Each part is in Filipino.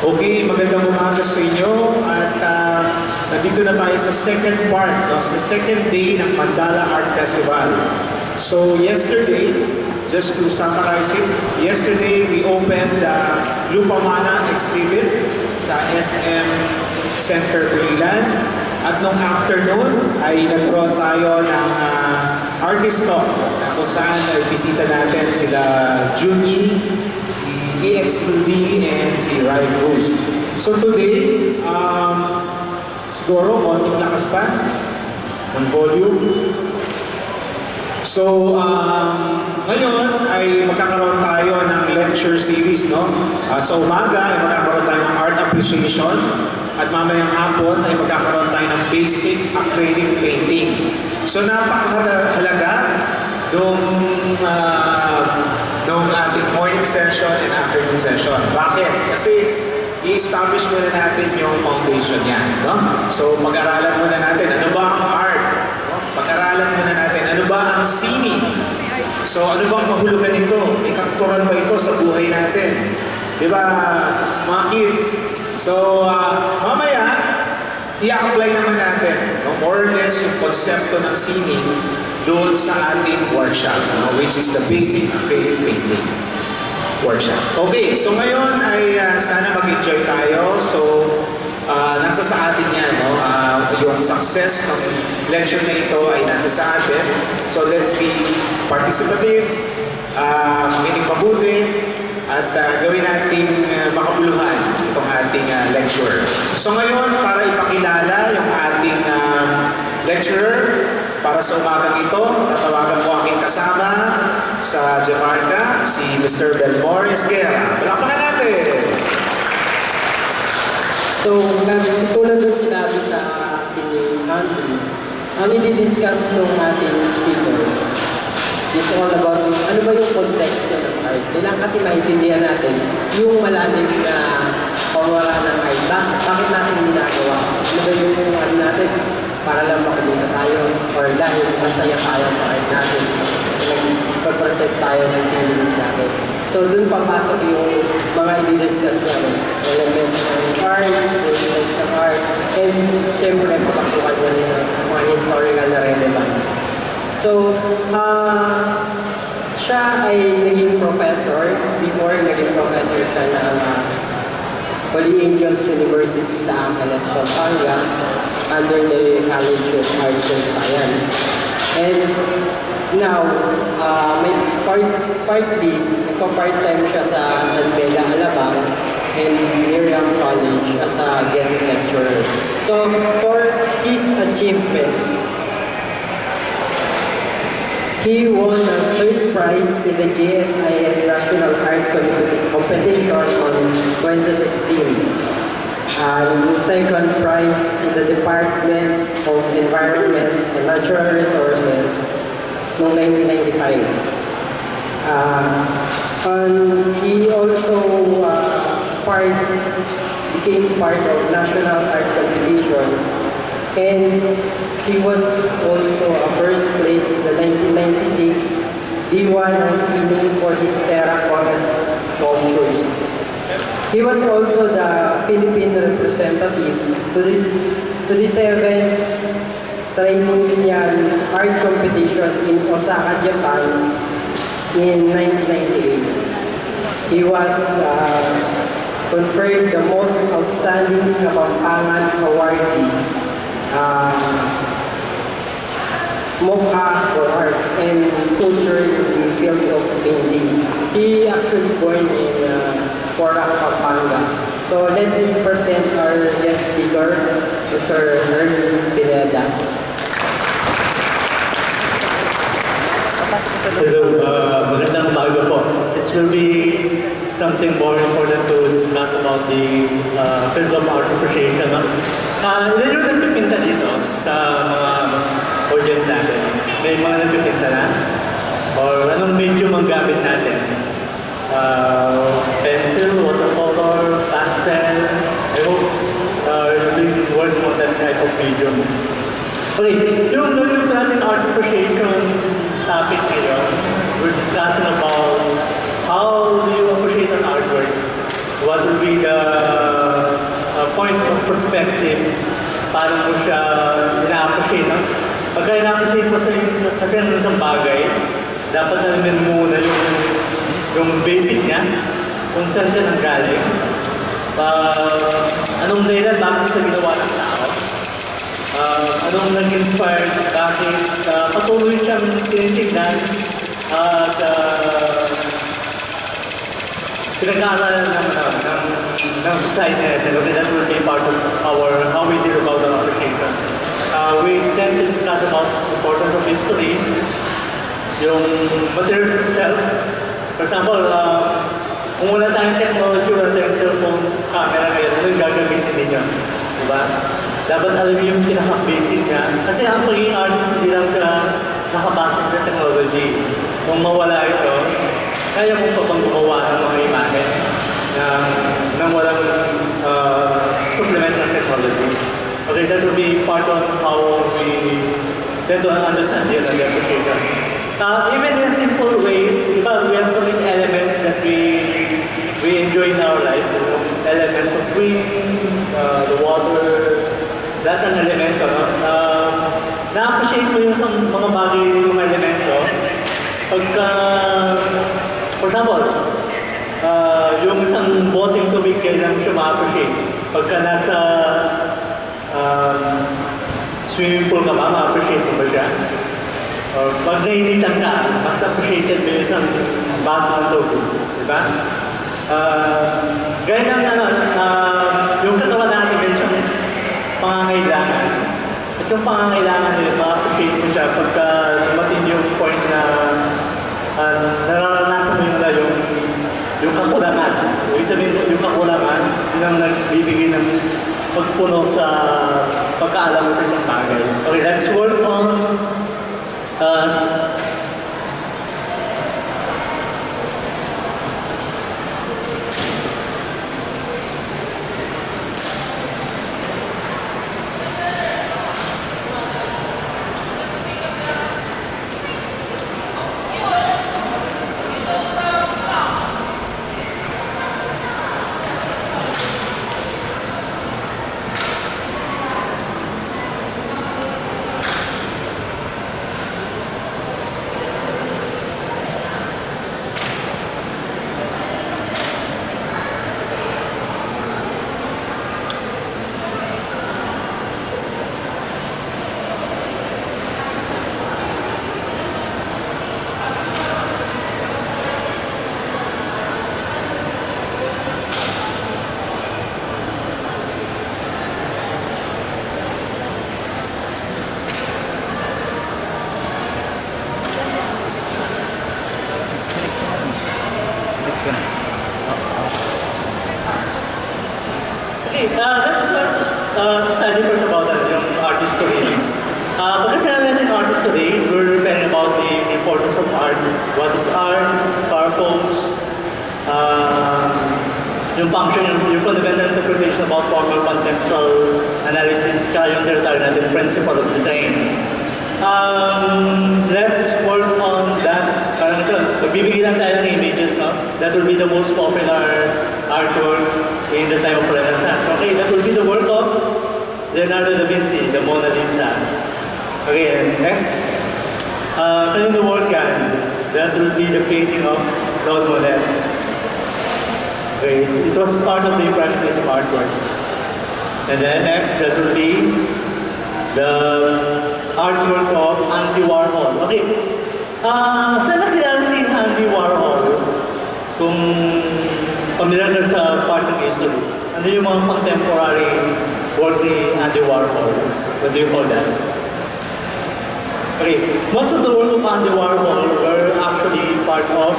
Okay, magandang umaga sa inyo at nandito na tayo sa second part, no? Sa second day ng Mandala Art Festival. So yesterday, just to summarize it, yesterday we opened the Lupamana exhibit sa SM Center Burilan. At nung afternoon ay nagkaroon tayo ng artist talk na kung saan ay bisita natin sila Junyi, si EXLD, and si Rai Cruz. So today, siguro konting lakas pa ng volume. So, ngayon ay magkakaroon tayo ng lecture series, no? Sa umaga ay magkakaroon tayo ng art appreciation at mamayang hapon ay magkakaroon tayo ng basic acrylic painting. So, napakahalaga nung ating morning session and afternoon session. Bakit? Kasi i-establish muna natin yung foundation yan, no? So, pag-aralan muna natin, ano ba ang art? Pag-aralan muna natin, ano ba ang sining? So, ano bang mahulugan nito? May kakturan ba ito sa buhay natin? Di ba, mga kids? So, mamaya, i-apply naman natin, no? More or less yung konsepto ng sining doon sa ating workshop, no? Which is the basic acrylic painting workshop. Okay, so ngayon ay sana mag-enjoy tayo. So, nasa sa atin yan, no? Yung success ng lecture na ito ay nasa sa atin. So let's be participative, makinig mabuti, at gawin nating makabuluhan itong ating lecture. So ngayon, para ipakilala yung ating lecturer para sa umagang ito, natawagan ko aking kasama sa Jakarta, si Mr. Belmore Esguerra. Palakpakan natin! So, tulad ng sinabi sa akin ni Andrew, ang i-discuss ng ating speaker is all about ano ba yung context ng art. Kailangan kasi maintindihan natin yung malalim na pawala ng art. Bakit natin ginagawa? Ano ba yung ano natin? Para lang makamita tayo or dahil masaya tayo sa art natin. Nag-present tayo ng feelings natin. So, dun papasok yung mga i-discuss namin. Elements ng art, elements ng art, and syempre, papasukan na rin ng mga historical na relevance. So, siya ay naging professor. Before, naging professor siya ng Holy Angels University sa Angeles, Pampanga, under the College of Arts and Science. And now, may partly, nagpa-part-time siya sa San Beda, Alabang, and Miriam College as a guest lecturer. So, for his achievements, he won a third prize in the GSIS National Art Competition on 2016. Second prize in the Department of Environment and Natural Resources noong 1995. And he also became part of National Art Competition, and he was also a first place in the 1996 D1 and Sining for his terracotta sculptures. He was also the Philippine representative to the 7th Triennial Art Competition in Osaka, Japan in 1998. He was conferred the most outstanding Kapampangan awardee, Mokha for Arts and Culture in the field of painting. He actually born in Porac, Pampanga. So let me present our guest speaker, Mr. Ernie Pineda. Hello, magandang umaga po. This will be something more important to discuss about the fields of art appreciation. Ilan yung nagpipinta dito sa mga audience natin? May mga nagpipinta na? Or anong medium ang gamit natin? Pencil, watercolor, pastel. I hope you've been working on that type of medium. Okay, yung gagawin natin art appreciation topic ngayon, we're discussing about how do you appreciate an artwork? What will be the point of perspective, paano mo siya ina-appreciate, no? Pagka ina-appreciate mo kasi ng isang bagay, dapat alamin mo muna yung basic niya, kung saan siya nanggaling, anong dahilan, bakit siya ginawa ng tao, anong nag-inspire, bakit patuloy siyang tinitignan, at pinag-aaralan ng society natin. Okay, that will be part of how we deal about our appreciation. We tend to discuss about the importance of history, yung materials itself. For example, kung wala tayong technology, wala tayong cellphone, camera ngayon, ano yung gagamitin ninyo? Diba? Dapat alam niyo yung pinaka-basic niya. Kasi ang pagiging artist, hindi lang siya nakabase sa technology. Kung mawala ito, kaya mo pa bang gumawa ng mga imahe nang walang supplement ng technology. Okay, that will be part of how we tend to understand the appreciation. Even in a simple way, diba, we have so many elements that we enjoy in our life. Elements of wind, the water, lahat ng elemento. No? Na-appreciate mo yung mga bagay, mga elemento. Pagka, for example, yung isang boteng tubig, kailan mo siya ma-appreciate. Pagka nasa swimming pool ka ba, ma-appreciate mo ba siya? Or pag nainitan ka, mas appreciated mo yung isang baso ng tubig. Diba? Gaya ng yung katawan natin, may siyang pangangailangan. At yung pangangailangan nila, ma-appreciate mo siya pagka dumating yung point na nararanasan mo yung yung kakulangan. Ibig sabihin, yung kakulangan, yun ang nagbibigay ng pagpuno sa pagkaalam mo sa isang bagay. Okay, let's work on let's start to study first about yung art history. Pagka sinabi natin art history, we're referring about the importance of art. What is art, its purpose, yung function, yung fundamental interpretation about formal contextual analysis, tsaka yung tinatawag natin principle of design. Let's work on that. Parang ito, magbibigay lang tayo ng images, no? That will be the most popular artwork in the time of Renaissance. Okay, that will be the work of Leonardo da Vinci, the Mona Lisa. Okay, next. Kanino work yan? That will be the painting of Claude Monet. Okay, it was part of the Impressionism artwork. And then next, that will be the artwork of Andy Warhol. Okay, saan nakilala si Andy Warhol? Kung familiar ka sa part of history, ano yung mga contemporary work ni Andy Warhol? What do you call that? Okay, most of the work of Andy Warhol were actually part of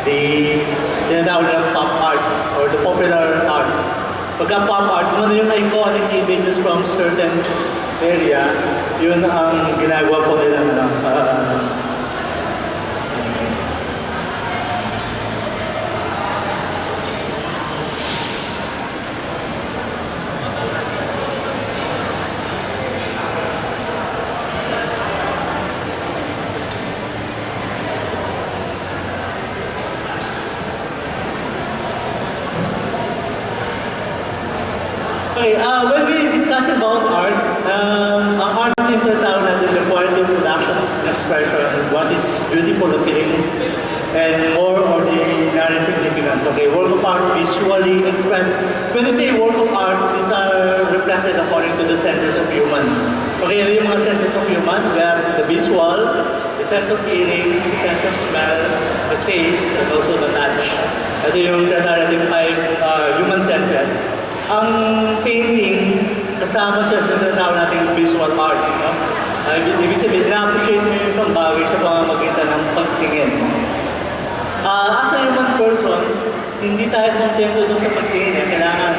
the tinatawag na pop art or the popular art. Pagka pop art, kung ano yung iconic images from certain area, yun ang ginagawa po nila ng Okay, when we discuss about art, ang art yung tinatawag natin the quality of production of expression, what is beautiful, appealing, and more ordinary significance. Okay, work of art visually expressed. When you say work of art, these are reflected according to the senses of human. Okay, ano yung mga senses of human? We have the visual, the sense of hearing, the sense of smell, the taste, and also the touch. Ito yung tinatawag natin 5 human senses. Ang painting, kasama siya sa tinatawag natin visual arts. No? Ibig sabihin, na-appreciate mo yung isang bagay sa pamamagitan ng pagtingin. As a human person, hindi tayo kontento dun sa pagtingin. Kailangan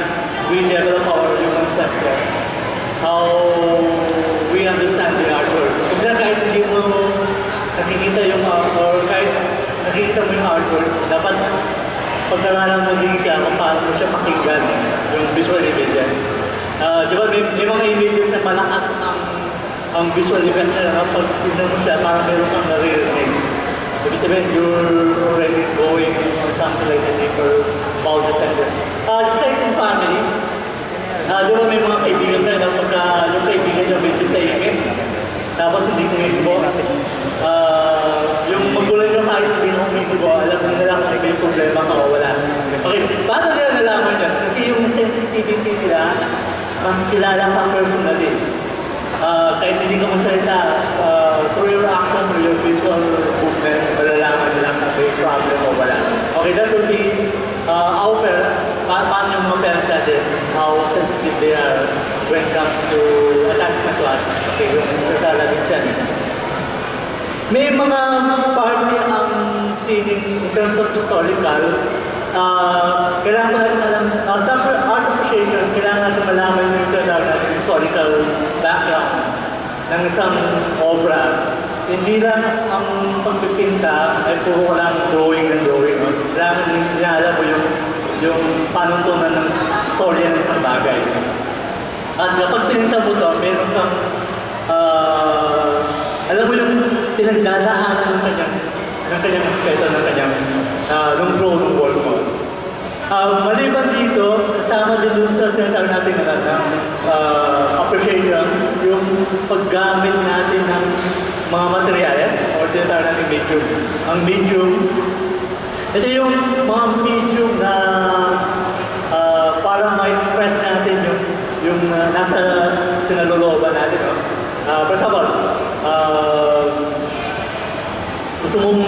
we develop our human senses. How we understand the artwork. Kung saan kahit hindi mo nakikita yung or kahit nakikita mo yung artwork, dapat pag-aralan mo din siya kung paano mo siya pakinggan, yung visual images. Di ba, may mga images na malakas ang visual effect na pag tignan mo siya, parang meron kang naririnig. Ibig sabihin, you're already going on something like a deeper about the senses. Just like in family, di ba may mga kaibigan tayo na pagka yung kaibigan niya medyo tahimik, tapos hindi kumikibo. Yung magulang niyo kahit hindi mo kumikibo, alam nila lang kung may problema ka o wala. Okay, paano nila nalaman yan? Kasi yung sensitivity nila, mas kilala ka personally. Kahit hindi ka magsalita, through your action, through your visual movement, malalaman nila kung may problem o wala. Okay, that would be our parents, paano yung mga parents natin, how sensitive they are when it comes to attachment to us. Okay, yung talagang sense. May mga party ang sining in terms of historical. Kailangan pa natin alam, sa art appreciation, kailangan natin malaman yung tinatawag natin historical background ng isang obra. Hindi lang ang pagpipinta ay puro lang drawing ng drawing. Kailangan din alam mo yung panuntunan ng storya ng isang bagay. At kapag pininta mo ito, meron kang alam mo yung pinagdadaanan ng kanyang aspeto, ng kanyang ng flow ng work mo. Maliban dito, kasama din dun sa tinatawag natin ng appreciation, yung paggamit natin ng mga materials o tinatawag natin medium. Ang medium, ito yung mga medium na para ma-express natin yung nasa sinalulooban natin. No? For example, gusto mo kung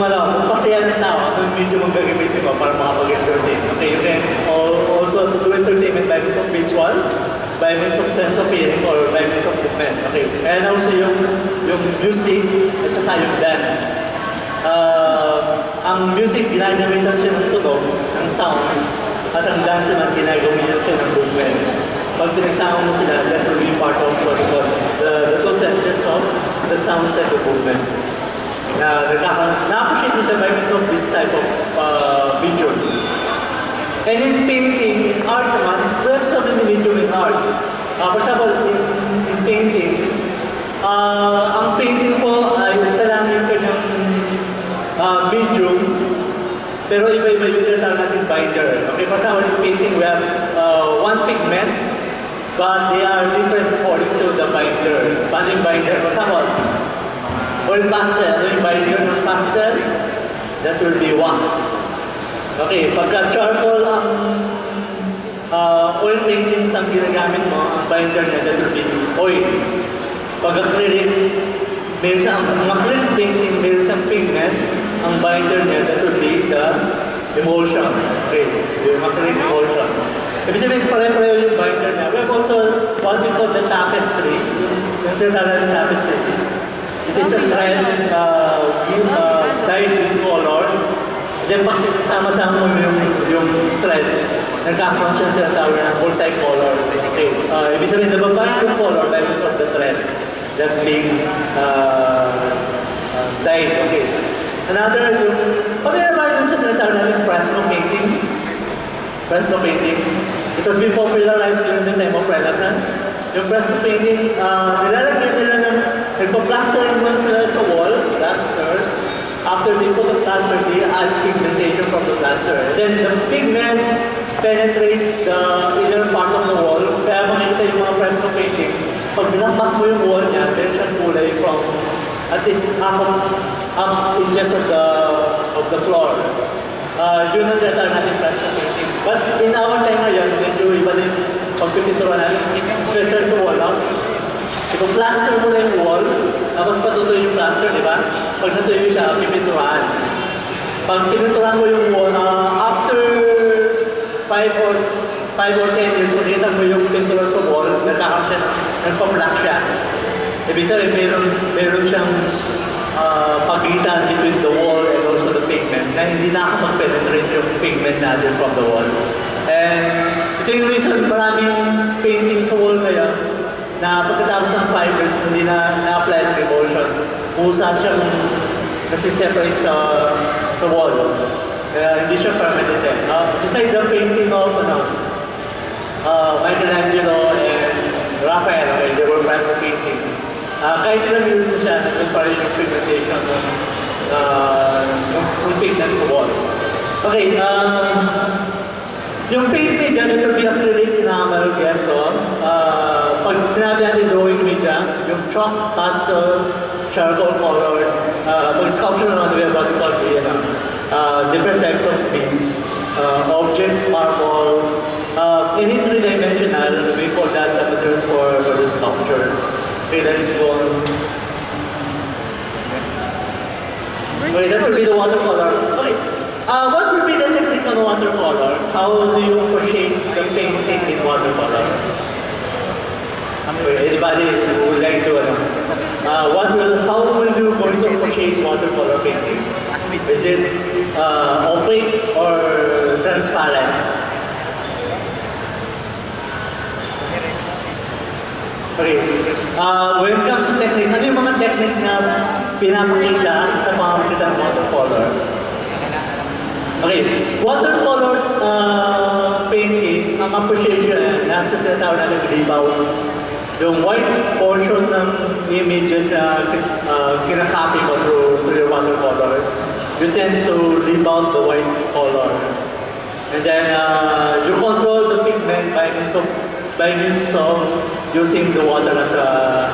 pasaya ng tao, ano yung medyo mong gagamitin mo para makapag-entertain. Okay, you can also do entertainment by means of visual, by means of sense of hearing, or by means of movement. Okay, and also yung music at saka yung dance. Ang music, ginagamitan siya ng tunog, ng sounds, at ang dance naman, ginagamitan siya ng movement. Pag pinagsama mo sila, that will be part of what we call the two senses of the sounds and the movement. Na-appreciate mo siya by means of this type of medium. And in painting, in art naman, we have certain medium in art. For example, in painting, ang painting po ay isa lang yung kanyang medium, pero iba-iba yung tinatawag natin binder. Okay, for example, in painting, we have one pigment, but they are different according to the binder. Paano yung binder? For example, oil pastel, ano yung binder ng pastel? That will be wax. Okay, pagka charcoal ang oil paintings ang ginagamit mo, ang binder niya, that will be oil. Pag acrylic, meron siyang, ang acrylic painting, meron siyang pigment, ang binder niya, that will be the emulsion. Okay, yung acrylic emulsion. Ibig sabihin, pare-pareho yung binder niya. We have also what we call the tapestry. Yung tinatawag na tapestry. It is a thread dyed with color. Then pag sama-sama mo yung thread, nagkakaroon siya tinatawag na multi-colors. Okay. Ibig sabihin, nababayad yung color by means of the thread that being dyed. Okay. Another, yung pag-inabayad dun sa tinatawag natin fresco painting. Fresco painting. It has been popularized during the time of Renaissance. Yung fresco painting, nilalagay nila ng nagpa-plastering mo sila sa wall, plaster. After they put the plaster, they add pigmentation from the plaster. Then the pigment penetrates the inner part of the wall. Kaya makikita makita yung mga fresco painting, pag binakbak mo yung wall niya, meron siyang kulay from at least half inches of the floor. Yun ang tinatawag natin fresco painting. But in our time ngayon, medyo iba din pagpipintura natin, especially sa wall. Kung plaster mo na yung wall, tapos patuloy yung plaster, di ba? Pag natuloy siya, pipinturahan. Pag pininturahan mo yung wall, after 5 or 10 years, makikita mo yung pintura sa wall, nagkakaroon siya, nagpa-black siya. Ibig sabihin, meron siyang pagitan between the wall and also the pigment na hindi nakakapag-penetrate yung pigment natin from the wall. And ito yung reason maraming painting sa wall ngayon na pagkatapos ng 5 years, hindi na-apply ng emulsion. Usa siyang nasi-separate sa wall. Kaya hindi siya permanent eh. Just like the painting of Michelangelo and Raphael, okay, they were fresco painting. Kahit ilang years na siya, nandun pa rin yung pigmentation ng pigment sa wall. Okay, yung paint media, ito will be acrylic, enamel, gesso. Pag sinabi natin drawing media, yung chalk, pastel, charcoal color, pag sculpture naman, we have what we call different types of paints. Object, marble, any three-dimensional, we call that the materials for the sculpture. Okay, let's go on. Okay, that will be the watercolor. Okay, what will be the technique on watercolor? How do you appreciate the painting in watercolor? Okay, anybody who would like to how will you going to appreciate watercolor painting? Is it opaque or transparent? Okay, when it comes to technique, ano yung mga technique na pinapakita sa pamamagitan ng watercolor? Okay, watercolor painting, ang appreciation, nasa tinatawag natin libaw. Yung white portion ng images na kinakopy mo through your watercolor, you tend to leave out the white color. And then you control the pigment by means of using the water as a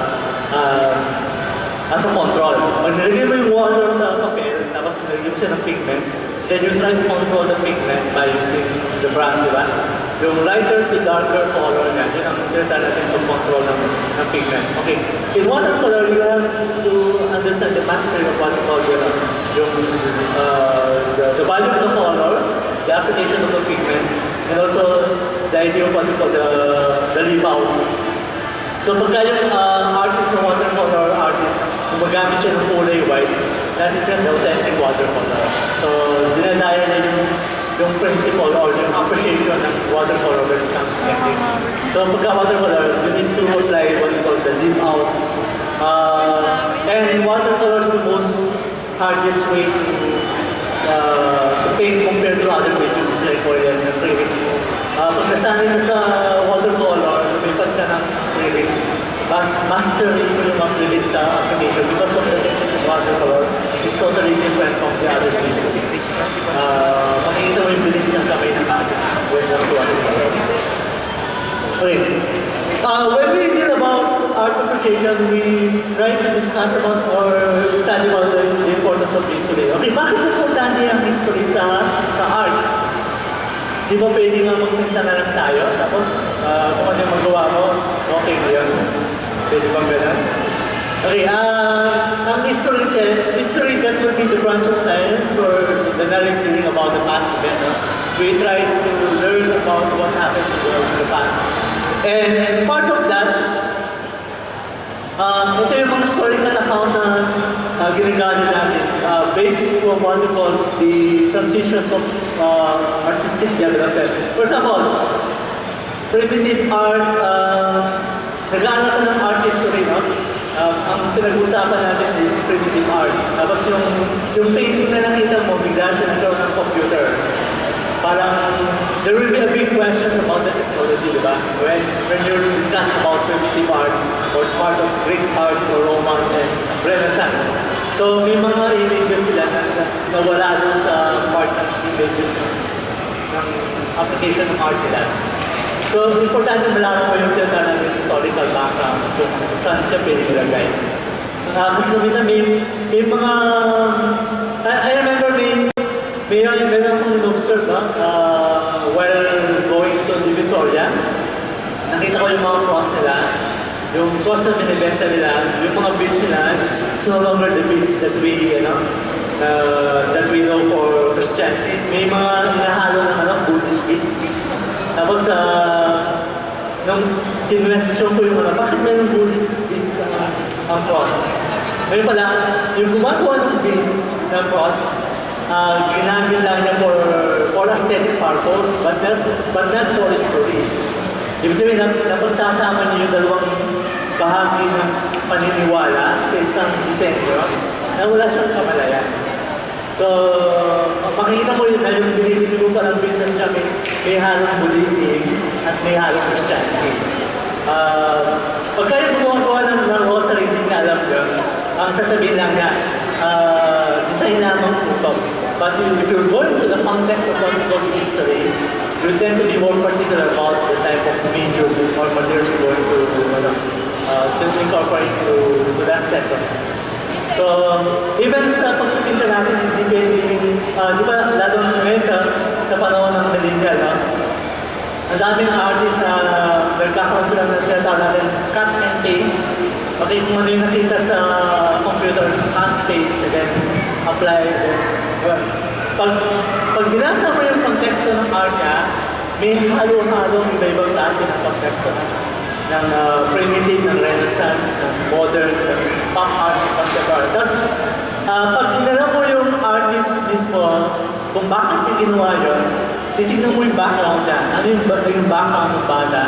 control. Pag nilagay mo yung water sa papel, tapos nilagay mo siya ng pigment, then you try to control the pigment by using the brush, di ba? Yung lighter to darker color yan, yun ang tinatawag natin to control ng pigment. Okay, in watercolor, you have to understand the mastery of what you call the value of the colors, the application of the pigment, and also the idea of what we call the libaw. So pagka yung artist na watercolor artist, gumagamit siya ng kulay white, that is an authentic watercolor. So dinadaya na yung principle or yung appreciation ng watercolor when it comes to technique. So pagka watercolor, you need to apply what you call the leave out. And watercolor is the most hardest way to paint compared to other mediums like oil and acrylic. Pag nasanay na sa watercolor, lumipat ka ng acrylic, mas mastery mo yung acrylic sa application because of the technique of watercolor is totally different from the other medium. Makikita mo yung bilis ng kamay ng artist when it comes to watercolor. Okay. When we deal about art appreciation, we try to discuss about or study about the importance of history. Okay, bakit importante ang history sa art? Di ba pwede nga magpinta na lang tayo, tapos kung ano yung magawa mo, okay na yun. Pwede bang ganun? Okay, ang history that will be the branch of science or the knowledge about the past event. We try to learn about what happened in the past. And part of that, ito yung mga historical account na ginagamit natin based on what we call the transitions of artistic development. For example, primitive art, nag-aaral ka ng art history, no? Ang pinag-usapan natin is primitive art. Tapos yung painting na nakita mo, bigla siya nagkaroon ng computer. Parang, there will be a big questions about the technology, di ba? When you're discussing about primitive art or part of Greek art or Roman and Renaissance. So, may mga images sila na wala doon sa part ng images ng application ng art nila. So, importante malaman mo yung tinatawag ng historical background kung saan siya pinilagay. Kasi minsan may mga... I remember may akong in-observe while going to Divisoria. Nakita ko yung mga cross nila, yung cross na binibenta nila, yung mga beads nila, it's no longer the beads that we know for Christianity. May mga inahalo ng Buddhist beads. Tapos, nung kinwestiyon ko yung bakit may Buddhist beads ang cross? Ngayon pala, yung gumagawa ng beads ng cross, ginamit lang niya for aesthetic purpose, but not for history. Ibig sabihin, napagsasama niyo yung dalawang bahagi ng paniniwala sa isang disenyo na wala siyang kamalayan. So, makikita mo yun na yung binibili mo pa ng beads niya, may halong Buddhism at may halong Christianity. Pagka yung gumagawa ng rosary, hindi niya alam yun. Ang sasabihin lang niya, design lamang ito. But if you're going to the context of what we call history, you tend to be more particular about the type of medium or materials you're going to incorporate to that settings. So, even sa pagpipinta natin, depending, di ba, lalo ngayon sa panahon ng millennial, no? Ang daming artists na nagkakaroon sila ng tinatawag natin cut and paste. Okay, kung ano yung nakita sa computer, cut, paste, and then apply. Pag binasa mo yung konteksto ng art niya, may halo-halong iba-ibang klase ng konteksto ng primitive, ng Renaissance, ng modern, ng pop art, ng contemporary. Tapos, pag inala mo yung artist mismo, kung bakit niya ginawa yun, titignan mo yung background niya. Ano yung background ng bata?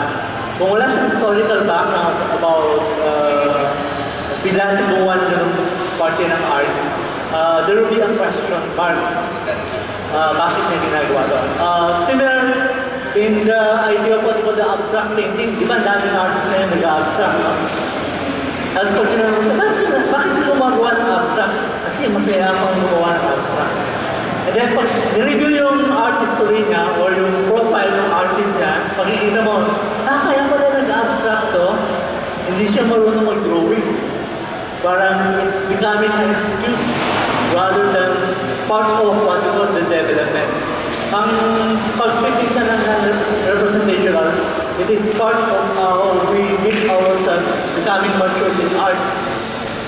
Kung wala siyang historical background about bigla siya gumawa ng parte ng art, there will be a question mark. Bakit niya ginagawa doon? Similar in the idea of what we call the abstract painting, di ba daming artists ngayon nag-abstract, no? Tapos pag tinanong mo siya, bakit hindi gumagawa ng abstract? Kasi masaya akong gumawa ng abstract. And then pag nireview yung art history niya or yung profile ng artist niya, pagkikita mo, kaya pala nag-abstract to, hindi siya marunong mag-drawing. Parang it's becoming an excuse rather than part of what we call the development. Ang pagpipinta ng representational, it is part of how we make ourselves becoming mature in art.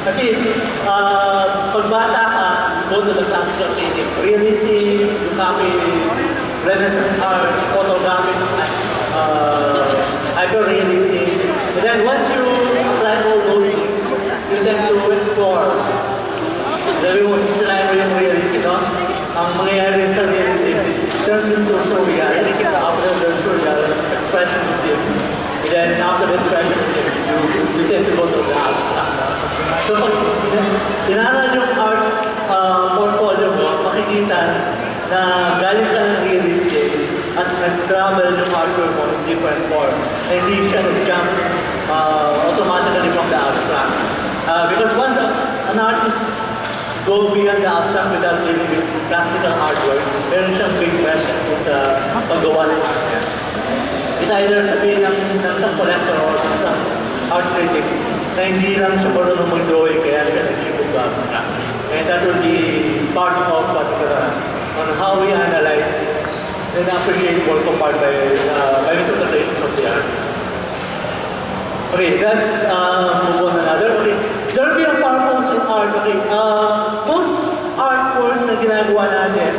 Kasi pag bata ka, you go to the classical painting, realism, you copy Renaissance art, photography, hyperrealism. And then once you apply all those things, you tend to explore. Sabi mo, sisirain mo yung realism, no? Ang mangyayari sa realism turns into surreal. After the surreal, expressionism. And then after the expressionism, you tend to go to the abstract. So pag inaral yung art portfolio mo, makikita na galing ka ng realism at nag-travel yung artwork mo in different form. Na hindi siya nag-jump automatically from the abstract. Because once an artist go beyond the abstract without dealing with classical artwork, meron siyang big questions sa paggawa ng art niya. It either sabihin ng isang collector or ng isang art critics na hindi lang siya marunong mag-drawing kaya siya nag-ship to abstract. And that will be part of what on how we analyze and appreciate work of art by means of the creations of the artist. Okay, let's move on another. Okay, there will be a purpose in art. Okay, most artwork na ginagawa natin,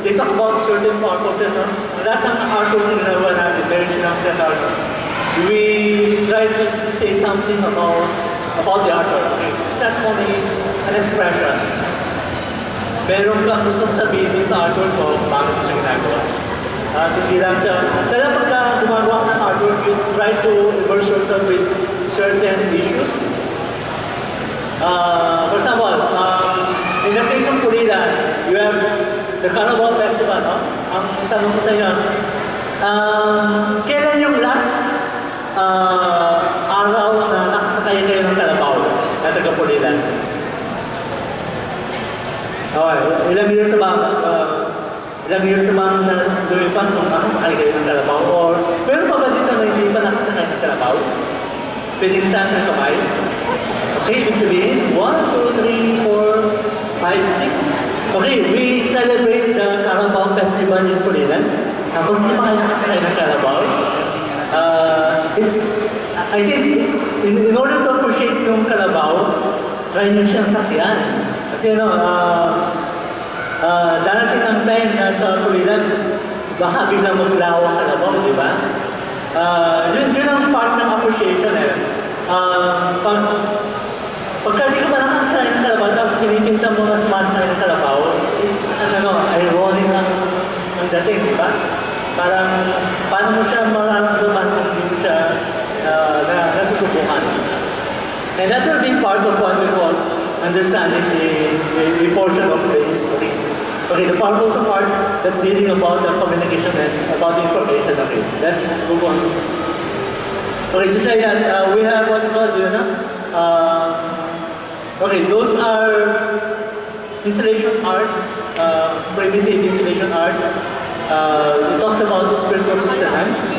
they talk about certain purposes. No? Lahat ng artwork na ginagawa natin, meron silang tinatawag. We try to say something about the artwork. Okay, it's not only an expression. Meron kang gustong sabihin sa artwork mo kung bakit mo siya ginagawa. Hindi lang siya. Dahil pagka gumagawa ng artwork, you try to immerse yourself with certain issues. For example, in the case of Pulilan, you have the Carnival Festival. No? Ang tanong ko sa inyo, kailan yung last araw na nakasakay kayo ng kalabaw na taga Pulilan? Okay, ilang years ba? Ilang years naman na lumipas nung nakasakay kayo ng kalabaw? Or meron pa ba dito na hindi pa nakasakay ng kalabaw? Pwedeng itaas ang kamay? Okay, ibig sabihin, 1, 2, 3, 4, 5, 6. Okay, we celebrate the Carabao Festival in Pulilan. Tapos di pa kayo nakasakay ng Carabao. I think it's, in order to appreciate yung Carabao, try nyo siyang sakyan. Kasi darating ang time na sa Pulilan, baka biglang maglaw ang Carabao, di ba? Yun ang part ng appreciation eh. Pagka di ka pa nakasakay ng Kalabaw, tapos pinipinta mo na sumasakay ng Kalabaw, it's ironic ang dating, di ba? Parang, paano mo siya mararamdaman kung hindi mo siya nasusubukan? And that will be part of what we call understanding a portion of the history. Okay, the purpose of art that dealing about the communication and about the information. Okay, let's move on. Okay, to say that we have what we call, okay, those are installation art, primitive installation art. It talks about the spiritual sustenance.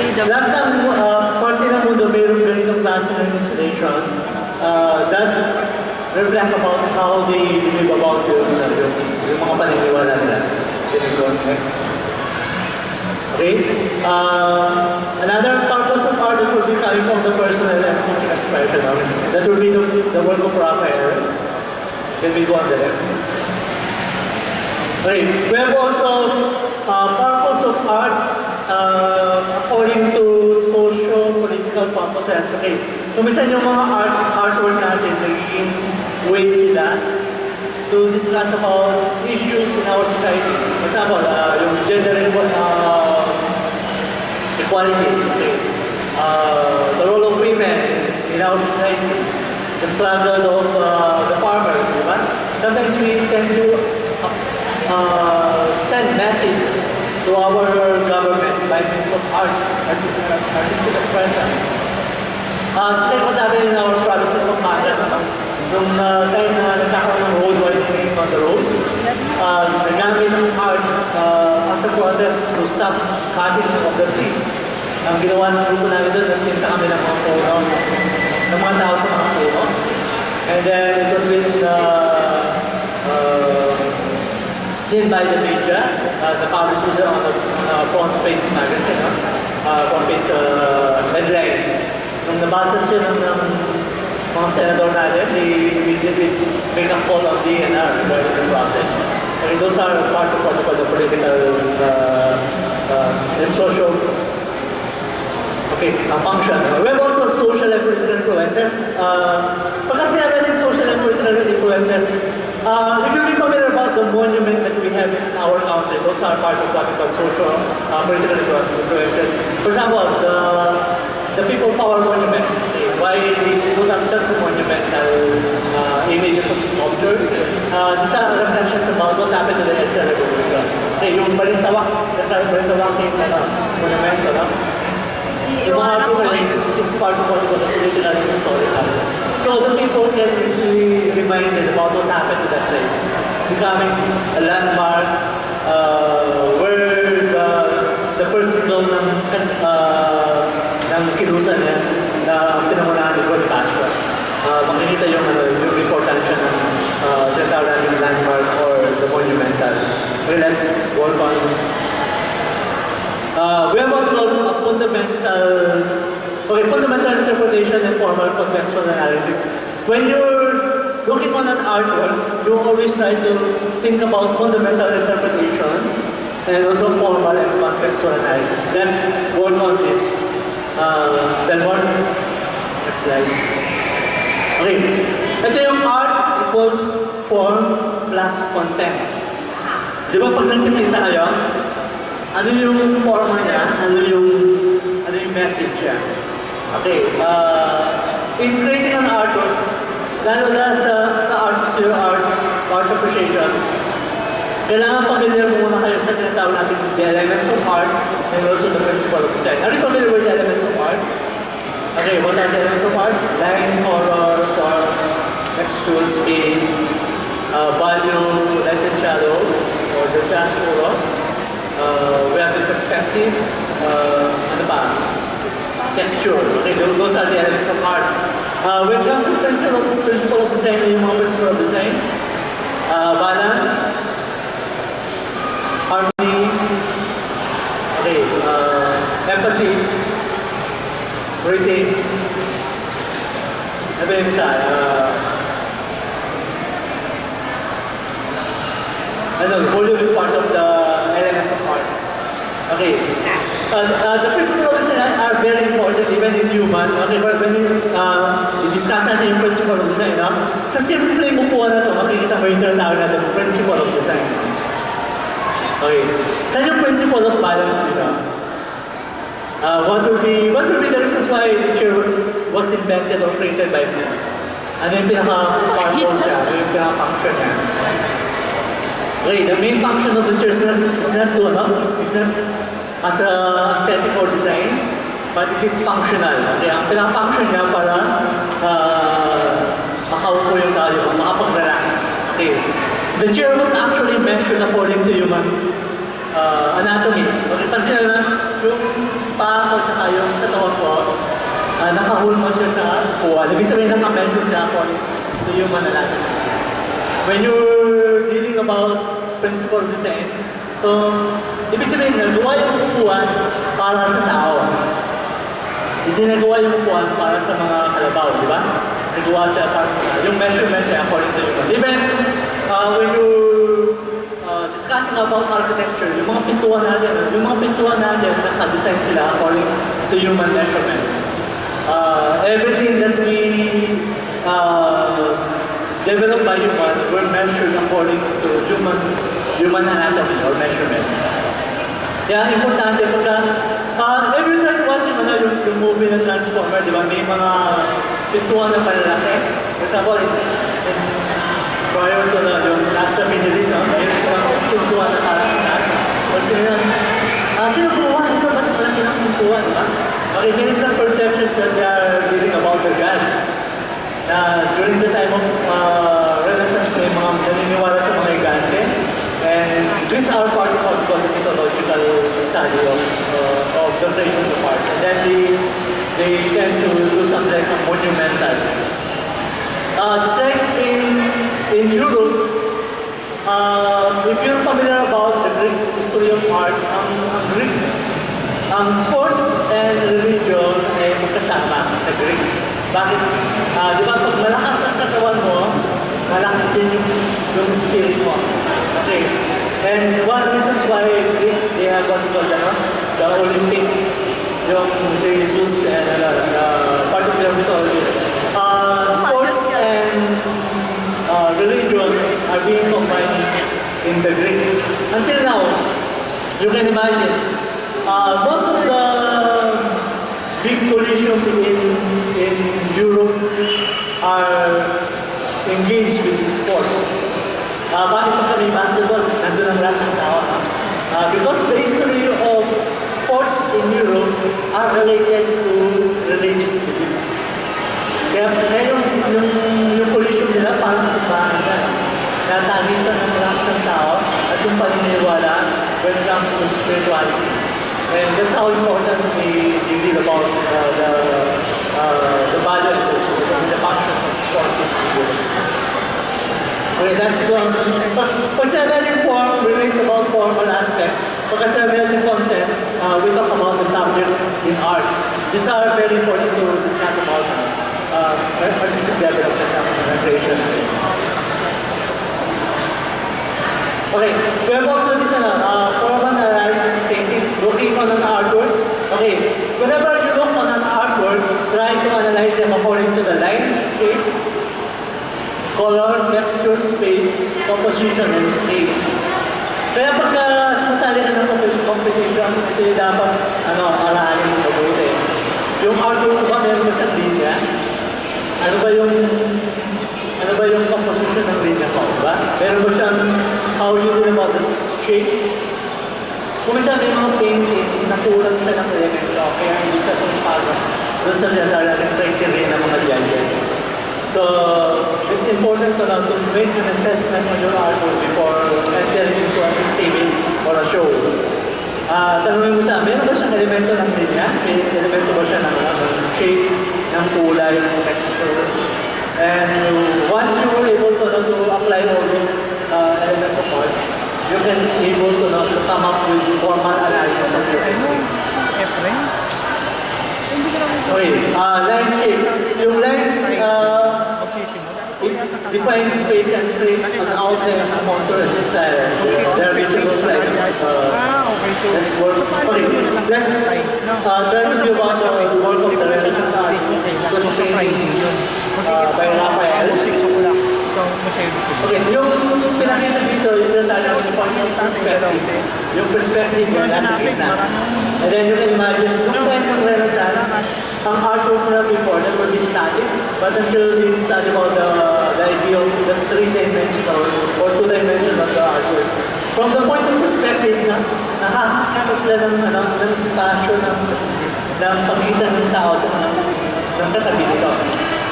Lahat ng parte ng mundo mayroong ganitong klase ng installation that reflect about how they believe about yung mga paniniwala nila. Can we go next? Okay. Another purpose of art that will be coming from the personal and cultural expression. That will be the work of Raphael. Can we go on the next? Okay. We have also purpose of art according to socio-political purposes. Okay. Kumisan yung mga artwork natin, nagiging ways sila to discuss about issues in our society. For example, yung gender equality, okay. The role of women in our society, the struggle of the farmers, diba? Sometimes we tend to send message to our government by means of art, artistic expression. Just like what happened in our province of MAndala, nung time na nagkakaroon ng road widening on the road, nagamit ng art as a protest to stop cutting of the trees. Ang ginawa ng grupo namin doon, nagtinta kami ng mga puno, ng mga tao sa mga puno. And then it was been seen by the media, the published on the front page magazine, front page headlines. Nung nabasa siya ng mga senador natin, they immediately make a call on DNR regarding the problem. And those are part of what we call the political and social function. We have also social and political influences. Pagka sinabi natin social and political influences, if you'll be familiar about the monument that we have in our country, those are part of what we call social political influences. For example, the People Power Monument. Okay, why they put up such a monumental images of sculpture? These are reflections about what happened to the EDSA Revolution. Okay, yung balintawak yung monument, yung mga people, it is part of what we call the political and historical. So the people can easily reminded about what happened to that place. It's becoming a landmark where the personal ng kilusan niya na pinamunahan ni Bonifacio. Makikita yung importansya ng tinatawag natin landmark or the monumental. Okay, let's work on. We have what we call a fundamental interpretation and formal contextual analysis. When you're looking on an artwork, you always try to think about fundamental interpretation and also formal and contextual analysis. Let's work on this. Then one. Next slide. Okay. Ito yung art equals form plus content. Di ba pag nagtitinta kayo, ano yung forma niya, ano yung message niya. Okay. In creating an artwork, lalo na sa artistry or art appreciation, kailangan familiar muna kayo sa tinatawag natin the elements of art and also the principle of design. Are you familiar with the elements of art? Okay, what are the elements of art? Line, color, form, texture, space, value, light and shadow. the chiaroscuro. We have the perspective, ano ba? Texture. Okay, those are the elements of art. When it comes to principle of design, yung mga principle of design, balance, harmony, okay, emphasis, breathing, ano ba yung isa? Volume is part of the elements of art. Okay. The principles of design are very important even in human. Okay, but when discuss natin yung principle of design, sa simpleng upuan na ito, makikita mo yung tinatawag natin, principle of design. Okay. Saan yung principle of balance dito? What will be the reasons why the chair was invented or created by man? Ano yung pinaka-powerful siya? Ano yung pinaka-function niya? Okay, the main function of the chair is not to, it's not as a aesthetic or design, but it is functional. Okay, ang pinaka-function niya para makaupo yung tao, makapag-relax. Okay. The chair was actually measured according to human anatomy. Okay, pansin na yung paa ko tsaka yung katawan ko, nakahulma siya sa upuan. Ibig sabihin naka-measure siya according to human anatomy. When you're dealing about principle of design, so, ibig sabihin, nagawa yung upuan para sa tao. Hindi nagawa yung upuan para sa mga kalabaw, di ba? Nagawa siya para sa tao. Yung measurement niya according to human. Even when you're discussing about architecture, yung mga pintuan natin, naka-design sila according to human measurement. Everything that we developed by human were measured according to human anatomy or measurement. Kaya importante pagka if you try to watch yung movie ng Transformer, di ba? May mga pintuan na palalaki. For example, prior to yung nasa Middle East, mayroon silang pintuan na karamihan. Pag tinignan, sino gumawa ito? Ba't malaki ng pintuan, di ba? Okay, meron silang perceptions that they are dealing about their gods. During the time of Renaissance, may mga naniniwala sa mga higante. And these are part of what we call the mythological study of the creations of art. And then they tend to do something like a monumental. Just like in Europe, if you're familiar about the Greek history of art, ang sports and religion ay magkasama sa Greek. Bakit? Di ba pag malakas ang katawan mo, malakas din yung spirit mo. Okay. And one of the reasons why they have what we call the Olympic, yung si Jesus and part of their mythology. Sports and religion are being combined in the Greek. Until now, you can imagine, most of the big collision in Europe are engaged with sports. Bakit pagka may basketball, nandun ang lahat ng tao. Because the history of sports in Europe are related to religious belief. Kaya yung collision nila parang simbahan na. Natagisan ng lahat ng tao at yung paniniwala when it comes to spirituality. And that's how important we deal about the value and the functions of sports in Europe. Okay, that's one. Pag natin form relates about formal aspect. Pag natin content, we talk about the subject in art. These are very important to discuss about artistic development and creation. Okay, we have also this formal analysis painting, looking on an artwork. Okay, whenever you look on an artwork, try to analyze them according to the line, shape, color, texture, space, composition, and scale. Kaya pagka sumasali ka ng competition, ito yung dapat aralin mo mabuti. Yung artwork ba, meron ba siyang linya? Ano ba yung composition ng linya ko, ba? Meron ba siyang how you deal about the shape? Kung minsan may mga painting, nakulang siya ng elemento, kaya hindi siya tumpagod doon sa natin criteria ng mga judges. So, it's important to make an assessment on your artwork before entering into an exam show. Tanungin mo sa amin, meron ba siyang elemento ng linya? May elemento ba siya ng shape, ng kulay, ng texture? And once you were able to apply all these elements of art, you can able to come up with formal analysis of your painting. Okay, line shape. Yung lines, it defines space and create an outline, a contour, and style. There are visible like let's work. Okay, let's try to view about the work of the Renaissance art. It was a painting by Raphael. Okay, yung pinakita dito, yung tinatawag namin yung point of perspective. Yung perspective yung nasa gitna. And then you can imagine, nung time ng Renaissance, ang artwork na important will be static, but until we study about the idea of the three-dimensional or two-dimensional of the artwork. From the point of perspective na nakakakita sila ng espasyo ng pagitan ng tao at ng katabi nito.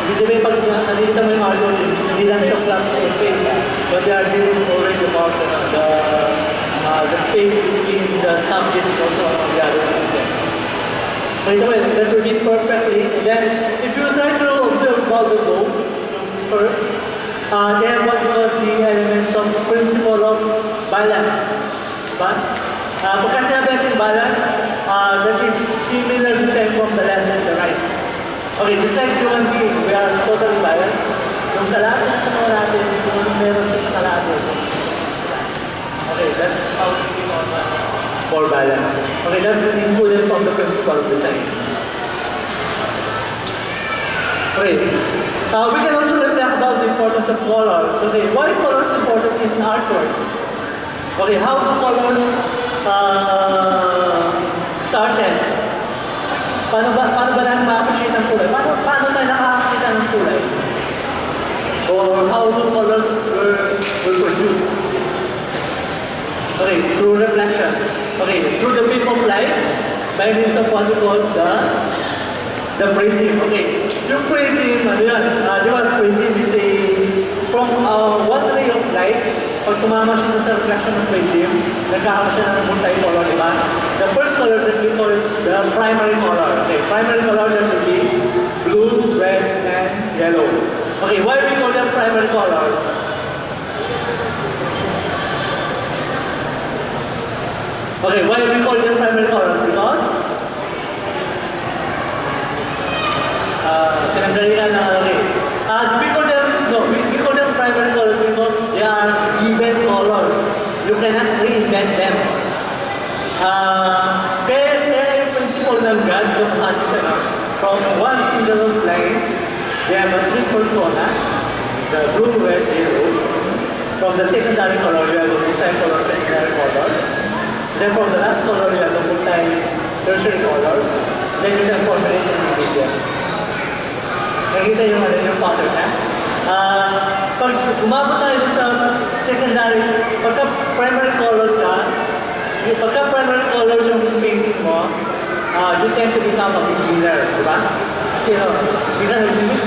Ibig sabihin, pag nakikita mo yung artwork, hindi lang siya flat surface, but they are dealing already about the space between the subject and also the other subject. By the way, that will be perfectly. And then, if you try to observe about the dome, they have what we call the elements of principle of balance. But, pagka sinabi natin balance, that is similar design from the left and the right. Okay, just like human being, we are totally balanced. Yung kalahati na kanawa natin, kung anong meron siya sa kalahati. Okay, that's how we keep on for balance. Okay, that's included from the principle of design. Okay, we can also talk about the importance of colors. Okay, why colors important in artwork? Okay, how do colors started? Paano ba natin ma-appreciate ang kulay? Paano tayo nakakakita ng kulay? Or how do colors were produced? Okay, through reflections. Okay, through the beam of light by means of what we call the prism. Okay, yung prism, ano yan? Di ba, prism is from one ray of light, pag tumama siya sa reflection ng prism, nagkakaroon siya ng multicolor, di ba? The first color that we call it the primary color. Okay, primary color that will be blue, red, and yellow. Okay, why we call them primary colors? Okay, why we call them primary colors? Because pinanggalingan na okay. We call them primary colors because they are given colors. You cannot reinvent them. Kaya yung principle ng God, yung atin siya na, from one single line, they have a three persona, the blue, red, yellow. From the secondary color, you have the multi-color secondary color. Then from the last color, you have the multi-tertiary color. Then you can formulate the images. Nakita yung pattern na. Pag umabot tayo sa secondary, pagka primary colors ka, pagka primary colors yung painting mo, you tend to become a beginner, di ba? Kasi hindi ka nag-mix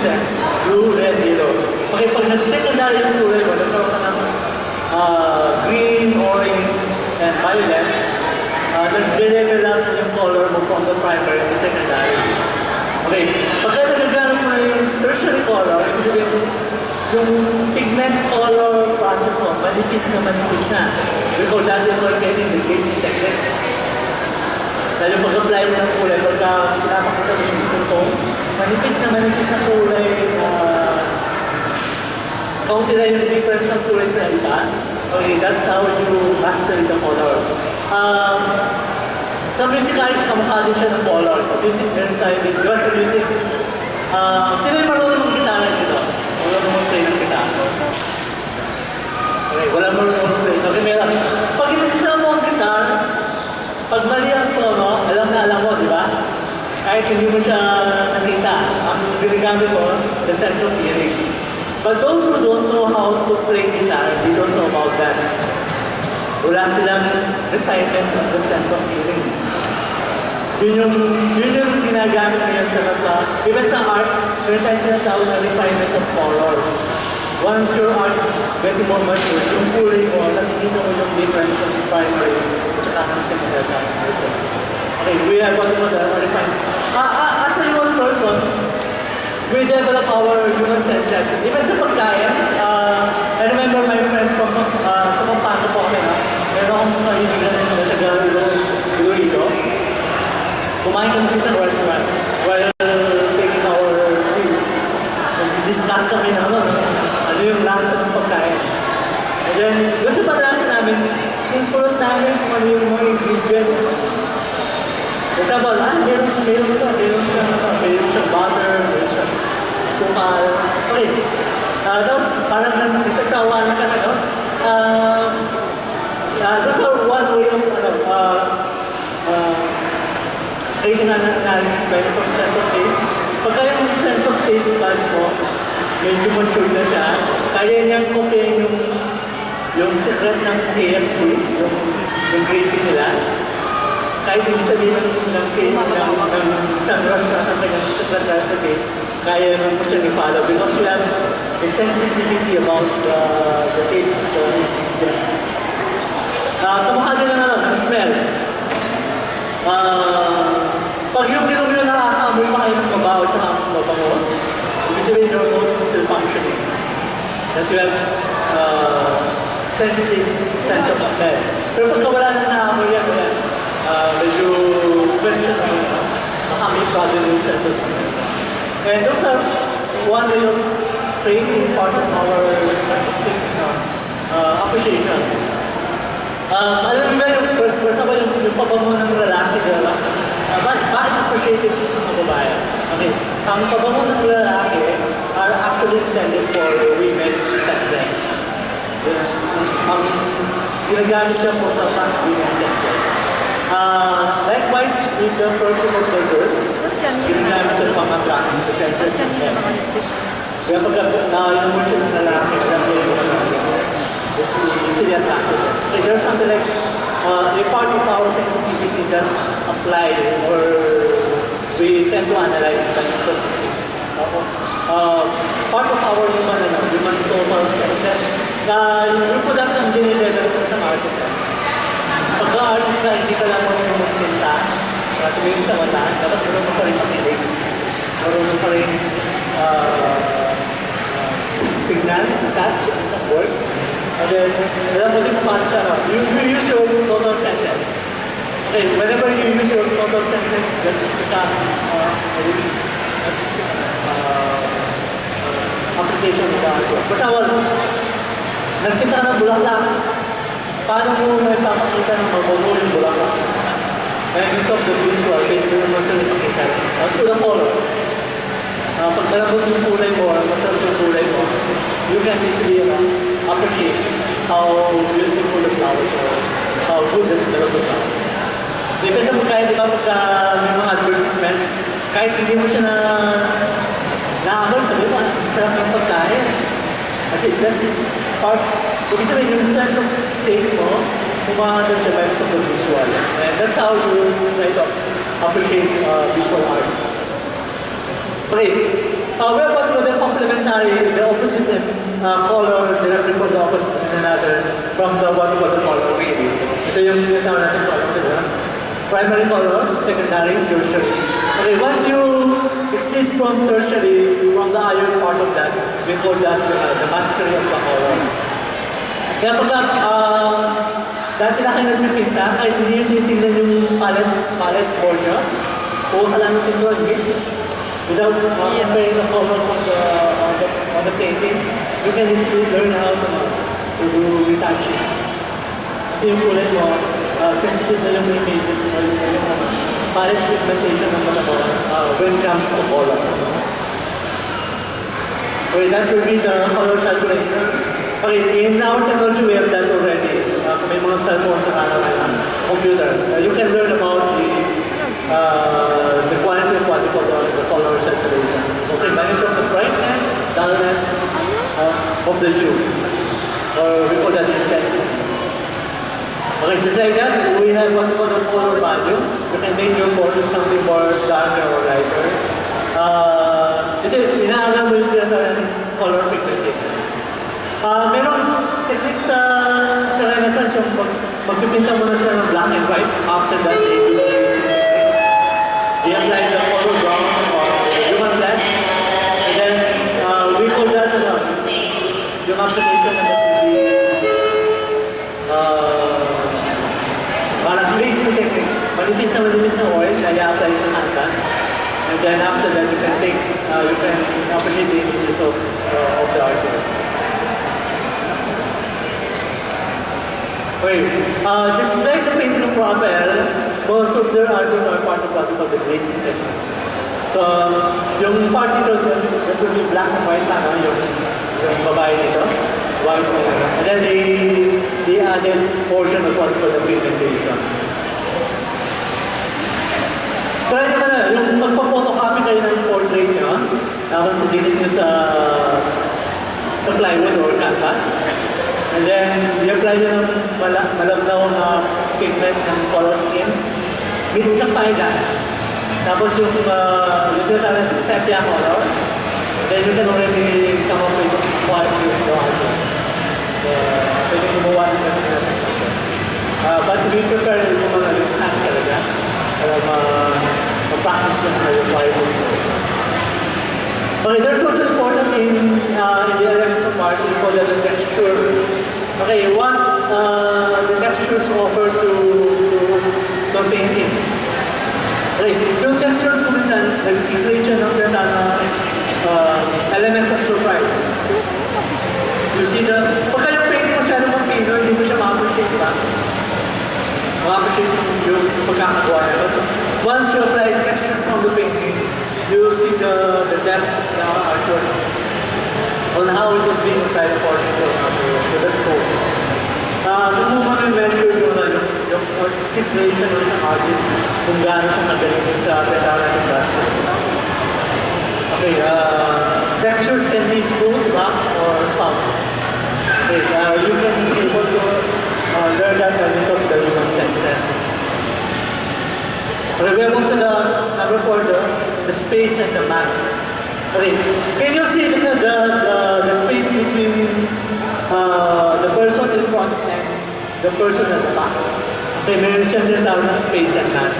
blue, red, yellow. Okay, pag nag-secondary yung kulay mo, nagkaroon ka ng green, orange, and violet, nag-level up yung color mo from the primary to secondary. Okay, pagka nagagamit mo yung tertiary color, ibig sabihin, yung pigment color process mo, manipis na. We call that getting the glazing technique. Dahil yung pag-apply mo ng kulay, pagka pinapakita mo yung skin tone, manipis na kulay, kaunti na yung difference ng kulay sa iba. Okay, that's how you master the color. Sa musicality, kamukha din siya ng color. Sa music, meron tayo din. Diba sa music? Sino yung marunong mag-gitara dito? Marunong mag-play ng gitara? Okay, walang marunong mag-play. Okay, meron. Pag inistra mo ang gitara, pag mali ang tono, alam mo, di ba? Kahit hindi mo siya nakita, ang ginagamit mo, the sense of hearing. But those who don't know how to play guitar, they don't know about that. Wala silang refinement of the sense of hearing. Yun yung ginagamit ngayon even sa art, meron tayong tinatawag na refinement of colors. once your art is getting more mature, yung kulay mo, nakikita mo yung difference ng primary at saka ng secondary art. Okay, we have what we call the refined. As a human person, we develop our human senses. Even sa pagkain, I remember my friend from sa Pampanga po kami, meron akong kaibigan na taga-Iloilo. Kumain kami sa isang restaurant while taking our meal. Nag-discuss kami na ano yung lasa ng pagkain. And then, doon sa paglasa namin, sinsulot namin kung ano yung mga ingredient. For example, meron siyang butter, meron siyang sukal. Okay. Tapos, parang nagtatawanan ka na, no? Those are one way of, creating an analysis by some sense of taste. Pagka yung sense of taste buds mo, medyo mature na siya, kaya niyang compare yung secret ng KFC, yung gravy nila. Kahit hindi sabihin ng isang restaurant ang kanyang secret recipe, kaya naman po siya i-follow because we have a sensitivity about the taste of the ingredient. Kamukha din ng smell. Pag yung nilong nakakaamoy pa kayo ng mabaho at saka mabango, ibig sabihin your nose is still functioning. That you have sensitive sense of smell. Pero pagka wala na nakaamoy yan, medyo question baka may problem yung sense of smell. And those are one way of creating part of our artistic appreciation. Alam mo ba yung, for example, yung pabango ng lalaki, diba? Bakit appreciated siya ng babae? Okay, ang pabango ng lalaki are actually intended for women's senses. Ang ginagamit siya for the women's senses. Likewise, with the perfume of the girls, ginagamit siya pang-attract sa senses ng men. Kaya pagka inamoy siya ng lalaki, alam niya yung easily attracted. Okay, there's something like a part of our sensitivity that apply or we tend to analyze by so to say. Part of our human total senses na yung po dapat ang dinidevelop sa artist. Pagka-artist ka, hindi ka lang marunong magpinta, tumingin sa mata, dapat marunong pa rin makilig. Marunong pa rin tignan, touch, isang word. And then, alam mo din kung paano siya, you use your total senses. Okay, whenever you use your total senses, that's become application of the artwork. For example, nagpinta ka ng bulaklak, paano mo may papakita ng mabamuling bulaklak? And in some of the visual, pwede mo naman siya ipakita. Through the colors. Pag malambot yung kulay mo, masarap yung kulay mo, you can easily appreciate how beautiful the flowers are, how good the smell of the flowers. Depende sa pagkain, di ba, pagka may mga advertisement, kahit hindi mo siya na-amoy, sabi mo, sarap ng pagkain. Kasi that's part, kung sabihin yung sense of taste mo, kumahandle siya by sa visual. And that's how you try to appreciate visual arts. Okay, we're about with the complementary, the opposite color, directly from the opposite in another, from the one for the color wheel. Ito yung tinatawag natin color wheel. Primary colors, secondary, tertiary. Okay, once you exceed from tertiary, from the higher part of that, we call that the mastery of the color. Kaya pagka dati na kayo nagpipinta, kahit hindi nyo titignan yung palette board nyo, kuha ka lang ng pinto and mix. Without comparing the colors on the painting, you can easily learn how to do retouching. Kasi yung kulay mo, sensitive na yung images mo, yung palette pigmentation ng mga mo when it comes to color. Okay, that will be the color saturation. Okay, in our technology, we have that already. Kung may mga cellphone sa computer, you can learn about the quality of what we call the color saturation. Okay, measures of the brightness, dullness of the hue, or we call that the intensity. Okay, just like that, we have what we call the color value. You can make your portrait something more darker or lighter. Ito, inaalam mo yung color pigmentation. Merong technique sa Renaissance yung magpipinta mo na siya ng black and white. After that, they do the basic technique. They apply the color brown or human glass. And then, we call that yung application na parang glazing technique. Manipis na oil na i-apply sa canvas. And then after that, you can appreciate the images of the artwork. Okay, just like the painting proper, most of their artwork are part of what we call the glazing technique. So, yung part dito, that will be black and white lang, yung babae dito, white and then they added portion of what we call the pigmentation. Try nyo na, yung magpa-photocopy kayo ng portrait nyo, tapos dinit nyo sa plywood or canvas. And then, i-apply nyo ng malabnaw na pigment ng color scheme. With isang pahiga. Tapos yung tinatawag natin sepia color. Then you can already come up with what you want. Pwede gumawa ng but we prepare yung mga hand talaga para ma-practice yung plywood. Okay, that's also important in the elements of art. We call that the texture. Okay, what the textures offer to painting. Okay, yung textures ko minsan, nag-create siya ng elements of surprise. You see pagka yung painting masyadong mapino, hindi mo siya ma-appreciate, diba? Ma-appreciate yung pagkakagawa niya. But once you apply texture from the painting, you see the depth of the artwork on how it was being applied according to the scope. Kung mo measure yung artistic creation ng isang artist, kung gaano siya magaling sa tinatawag ng brush. Okay, textures can be smooth, rough, or soft. Okay, you can be able to learn that by means of the human senses. Okay, we have also number 4, the space and the mass. Okay, can you see the space between the person in front and the person at the back? Okay, meron siya tinatawag na space and mass.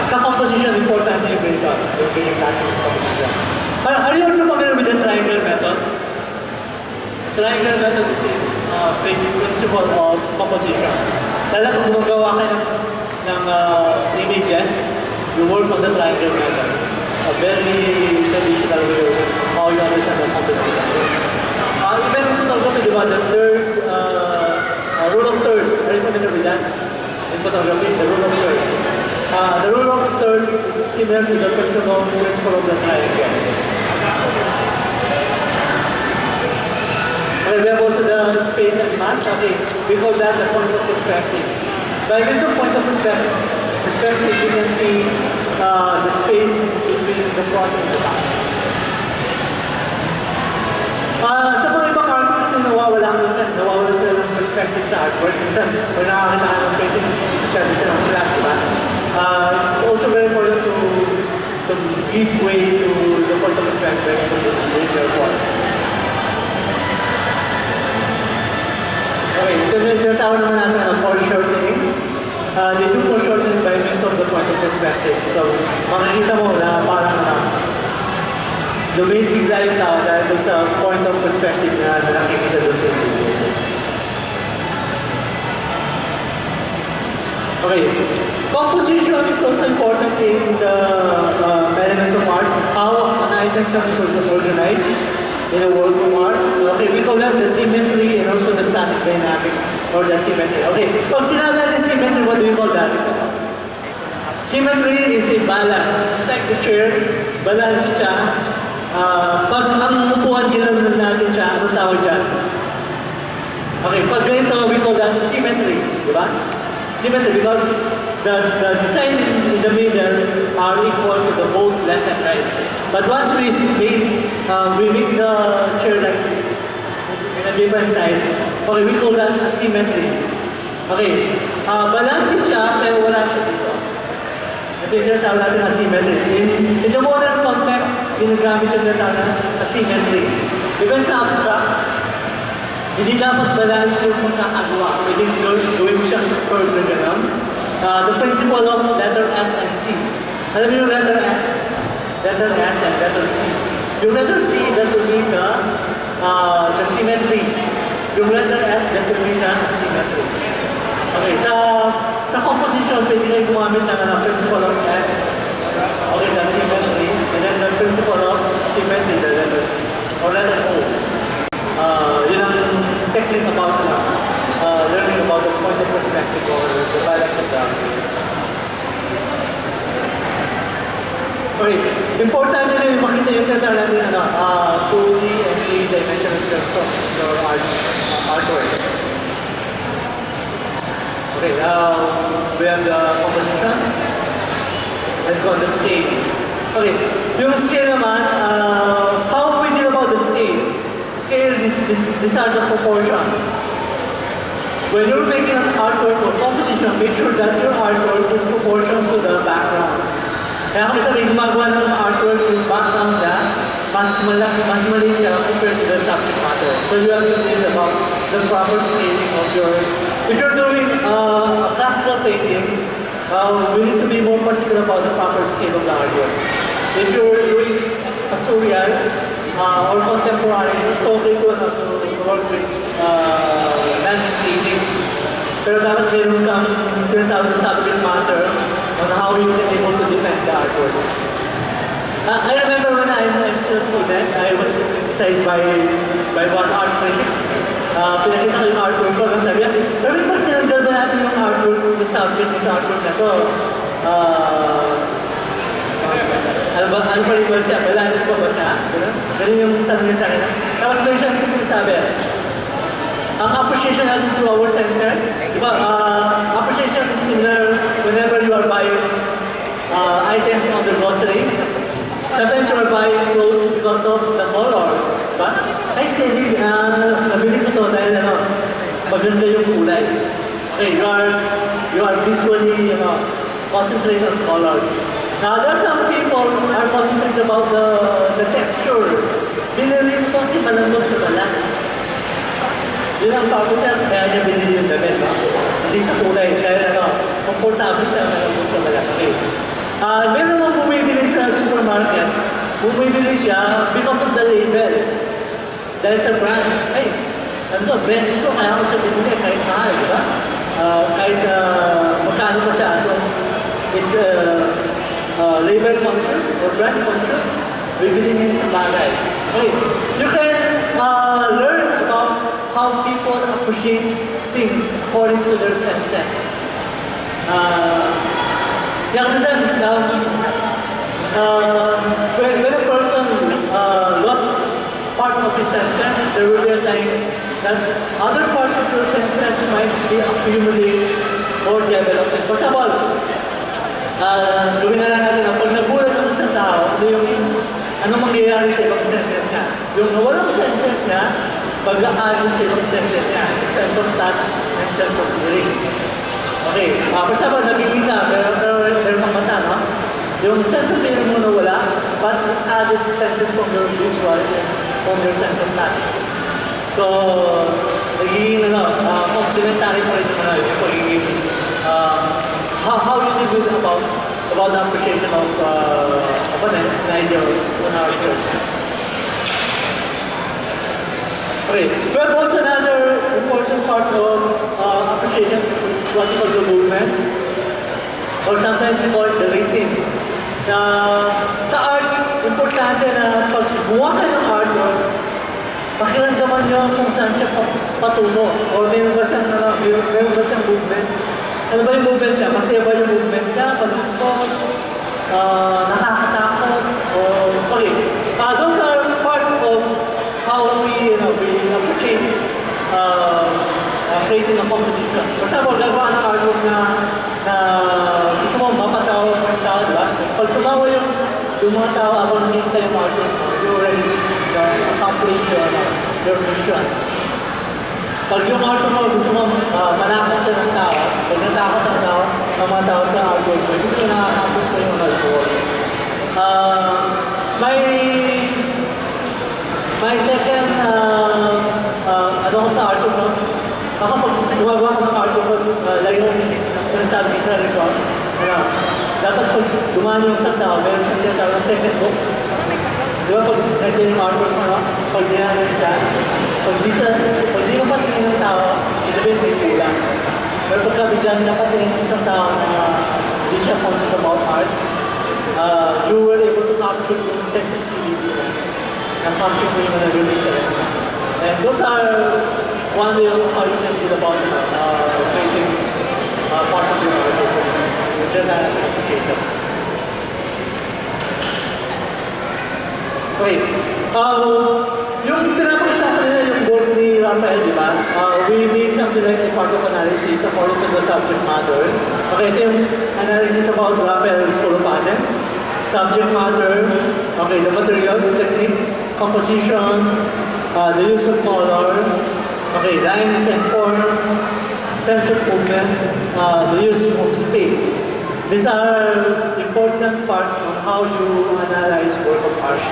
Sa composition, important na yung ganito. Yung ganyan klase ng composition. Are you also familiar with the triangle method? Triangle method is a basic principle of composition. Lalo kung gumagawa kayo ng images, you work on the triangle method. It's a very traditional way of how you understand the composition. Even in photography, di ba, the third, rule of third, are you familiar with that? In photography, the rule of third. The rule of third is similar to the principle of the triangle. Okay, we have also the space and mass. Okay, we call that the point of perspective. By means of point of perspective, you can see the space between the front and the back. Sa mga ibang artwork, ito nawawala sila ng perspective sa artwork. Minsan, kung nakakita ka ng painting, masyado silang flat, diba? It's also very important to give way to the point of perspective so the linear form. Okay, tinatawag naman natin ang foreshortening. They do foreshortening by means of the point of perspective. So, makikita mo na parang lumit bigla yung tao dahil sa point of perspective na nakikita doon sa video. Okay, composition is also important in the elements of arts. How an item is organized in a work of art. Okay, we call that the symmetry and also the static dynamic or the symmetry. Okay, pag sinabi natin symmetry, what do we call that? Symmetry is a balance. Just like the chair, balance siya. Pag ang upuan, ginanon natin siya, ano tawag dyan? Okay, pag ganito, we call that symmetry. Diba? Symmetry because the design in the middle are equal to the both left and right. But once we make the chair like this, in a different side, okay, we call that asymmetry. Okay, balance siya, pero wala siya dito. Ito yung tinatawag natin asymmetry. In the modern context, ginagamit yung tinatawag na asymmetry. Even sa abstract, Hindi dapat balance yung magkakagawa. Pwedeng gawin mo siyang curve na gano'n. The principle of letter S and C. Alam mo yung letter S? Letter S and letter C. Yung letter C, that will be the symmetry. Yung letter S, that will be the symmetry. Okay, sa composition, pwede kayo gumamit ng principle of S. Okay, the symmetry. And then the principle of symmetry, the letter C. Or letter O. Yun ang technique about learning about the point of perspective or the balance of the. Okay, important din yung makita yung kanta natin 2D and 3-dimensional terms of your artwork. Okay, we have the composition. Let's go on the scale. Okay, yung scale naman, how we deal about the scale? Scale, these are the proportion. When you're making an artwork or composition, make sure that your artwork is proportional to the background. Kaya kung sabihin, gumagawa ng artwork yung background na mas maliit siya compared to the subject matter. So you have to think about the proper scaling of your. If you're doing a classical painting, we need to be more particular about the proper scale of the artwork. If you're doing a surreal or contemporary, it's okay to work with landscaping. Pero dapat meron kang tinatawag na subject matter on how you can able to defend the artwork. I remember when I'm still a student, I was criticized by one art critics. Pinakita ko yung artwork ko, ang sabi niya, pero ba't tinanggal ba natin yung artwork, yung subject mo sa artwork na to? Ano pa rin ba siya? Balance pa ba siya? Ganun yung tanong niya sa akin. Tapos may siya ko sinasabi, ang appreciation natin through our senses, diba? Appreciation is similar whenever you are buying items on the grocery. Sometimes you are buying clothes because of the colors, diba? Ay, sige, nabili ko to dahil maganda yung kulay. Okay, you are visually concentrated on colors. Now, there are some people who are concentrated about the texture. Binili ko kasi malambot sa balat. Yun ang purpose siya, kaya niya binili yung damit, no? Hindi sa kulay, kaya komportable siya malambot sa balat. Okay. Meron naman bumibili sa supermarket, bumibili siya because of the label. Dahil sa brand, ay, ano to, Benzo, kaya ako siya binili, kahit mahal, di ba? Kahit magkano pa siya. So, it's label conscious or brand conscious, bibili niya sa bagay. Okay, you can learn about how people appreciate things according to their senses. When a person lost part of his senses, there will be a time that other parts of your senses might be accumulated or developed. For example, gawin na lang natin pag nagulat ang isang tao, anong mangyayari sa ibang senses niya? Yung nawalang senses niya, pag-aaral sa ibang senses niya, sense of touch and sense of hearing. Okay, for example, nagiging ka, pero kang mata, no? Yung sense of hearing mo nawala, but added senses from your visual and from your sense of touch. So, nagiging complementary pa rin yung pagiging how you deal with about the appreciation of an idea on our skills. Okay, we have also another important part of appreciation. It's what we call the movement, or sometimes we call it the rhythm. Sa art, importante na pag gumawa kayo ng artwork, pakiramdaman nyo kung saan siya patungo, or meron ba siyang movement. Ano ba yung movement niya? Masaya ba yung movement niya? Palungkot? Nakakatakot? Okay. Those are part of how we appreciate creating a composition. For example, gagawa ng artwork na gusto mo mapatawa ng tao, diba? Pag tumawa yung mga tao habang nakikita yung artwork mo, you already accomplish your mission. Pag yung artwork mo, gusto mo manakot siya ng tao, pag natakot ang tao, ng mga tao sa artwork mo, gusto mo nakakampus mo yung artwork. My second, sa no? Kapag gumagawa ka ng artwork, lagi mo sinasabi sa sarili ko, ano, dapat pag gumana yung isang tao, meron siyang tinatawag ng second book. Di ba pag nandiyan yung artwork mo, no? Pag ginagawa siya, pag di mo patingin ng tao, isabihin may kulang. Pero pagka biglang nakatingin ng isang tao na hindi siya conscious about art, you were able to capture yung sensitivity na capture mo yung real interest. And those are one way of how you can deal about creating part of your art. Then I appreciate that. Okay. Yung pinapakita ko nila yung work ni Raphael, di ba? We made something like a part of analysis according to the subject matter. Okay, ito yung analysis about Raphael's solo panels. Subject matter, okay, the materials, technique, composition, the use of color, okay, lines and form, sense of movement, the use of space. These are important part on how you analyze work of art.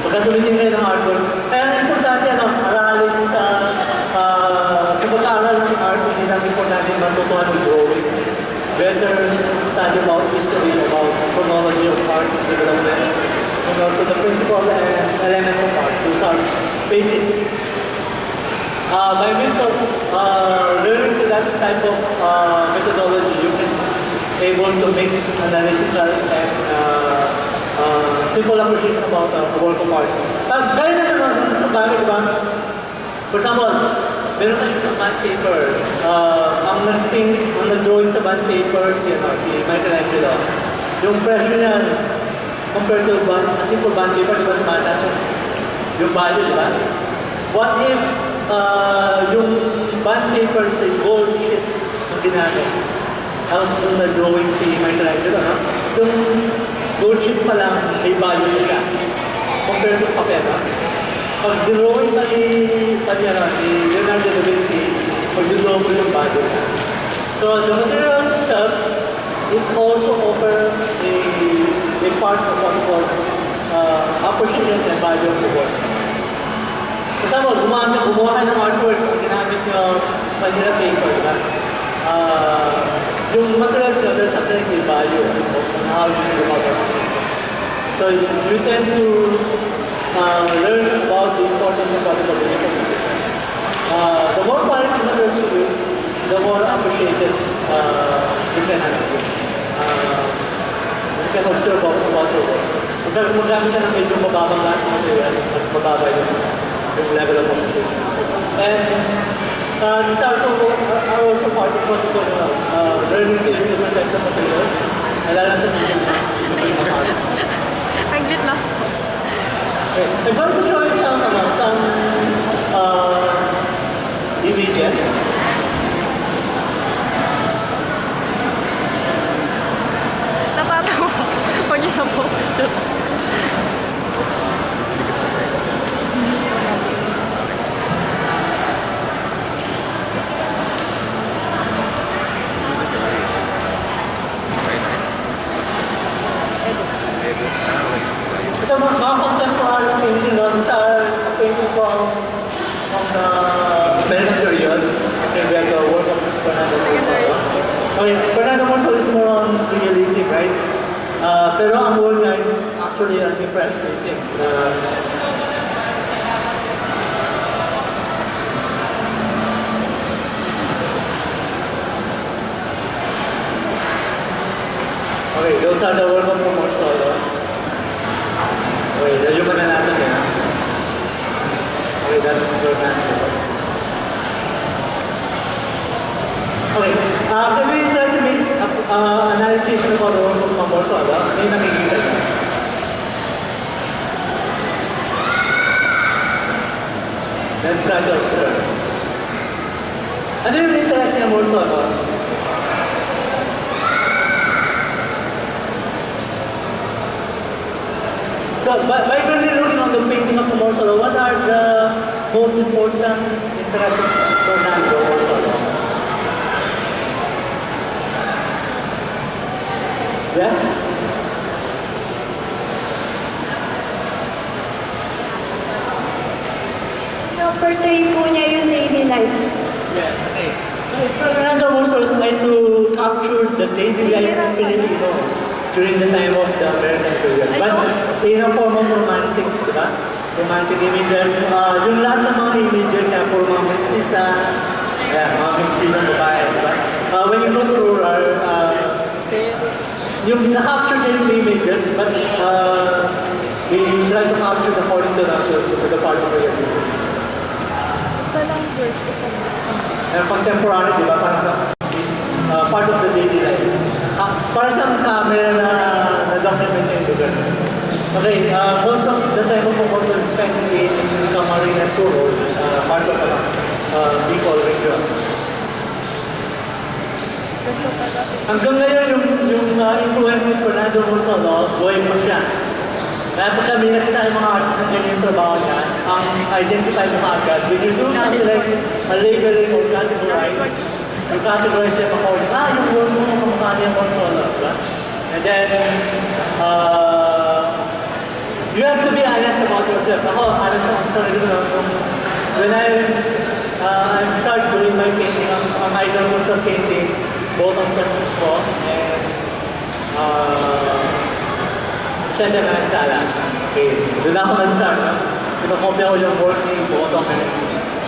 Pagka tumitingin kayo ng artwork, kaya importante aralin sa pag-aaral ng art, hindi namin importante matutuhan ng drawing. Better study about history, about chronology of art development, and also the principle and elements of art. So some basic. By means of learning to that type of methodology, you can able to make analytical and simple appreciation about the work of art. Gaya naman sa bagay, di ba? For example, meron tayong isang bond paper. Ang nag-drawing sa bond paper si Michelangelo. Yung pressure niya, compared to a simple bond paper, di ba tumataas yung value, di ba? What if yung bond paper sa gold sheet ang ginamit? Tapos nung nag-drawing si Michelangelo, no? Yung gold sheet pa lang, may value na siya. Compared to papel, no? Pag drawing pa ni Leonardo da Vinci, pag-double yung value niya. So the materials itself, it also offers a part of what we call appreciation and value of the work. Kasama, gumawa ng artwork, ginamit yung Manila paper, diba? Yung materials nyo, there's something like a value of how you do about it. So you tend to learn about the importance of what the use of materials. The more quality materials you use, the more appreciated you can have. You can observe about your work. Kung magamit ka ng medyo mababang klase materials, mas mababa yung level of appreciation. And these are also part of what we call learning to use different types of materials. Lalo sa medium art. Nag-bit lang. Okay. I'm going to show you some images. Natatawa. Pag yun na po. Ito mga contemporary painting sa painting ko from the American period. Okay, we have the work of Fernando Morsolo. Okay, Fernando Morsolo is more on realism, right? Pero ang work niya is actually an impressionism. Okay, those are the work of Morsolo. Okay, the human anatomy. Okay, that's Fernando. Okay, can we try to make analysis about the work of Morsolo? May nakikita niya. Let's try to observe. Ano yung interest niya Morsolo? So, by really looking on the painting of Morsolo, what are the most important interests of Fernando Morsolo? Yes? Yung pinoportray po niya yung daily life. Yes, okay. Fernando also tried to capture the daily life of Filipino during the time of the American period. But in a form of romantic, di ba? Romantic images. Yung lahat ng mga images niya, puro mga mestiza, mga mestiza babae, di ba? When you go to rural, yung na-capture niya yung images, but we try to capture according to the part of the realism. Walang verse ko pa. Contemporary, di ba? Parang it's part of the daily life. Para siyang camera na document yung lugar. Okay, most of the time of also spent in Camarines Sur, part of Bicol region. Hanggang ngayon, yung influence ni Fernando Rosalo, buhay pa siya. Kaya pag kami nakita yung mga artists na ganyan yung trabaho niya, ang identify mo agad, when you do something like a labeling or categorize, you categorize them according, yung work mo, kamukha niya Rosalo, diba? And then, you have to be honest about yourself. Ako, honest ako sa sarili ko. When I'm start doing my painting, ang idol ko sa painting, both on Francisco and Santa Manzala. Okay, doon ako nag-start. Pinakopya ko yung work ni Boto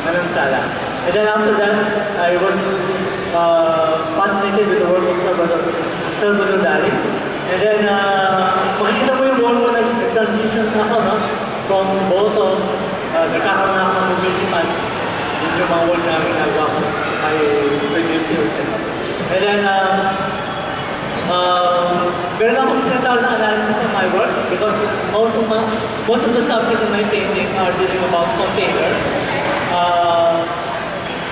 Manzala. And then after that, I was fascinated with the work of Salvador Dali. And then, makikita mo yung work ko, nag-transition ako, no? From Boto, nagkakaroon ako ng mobility man. Yun yung mga work na ginagawa ko ay previous years. And then, meron akong tinatawag na analysis of my work because most of the subject in my painting are dealing about container.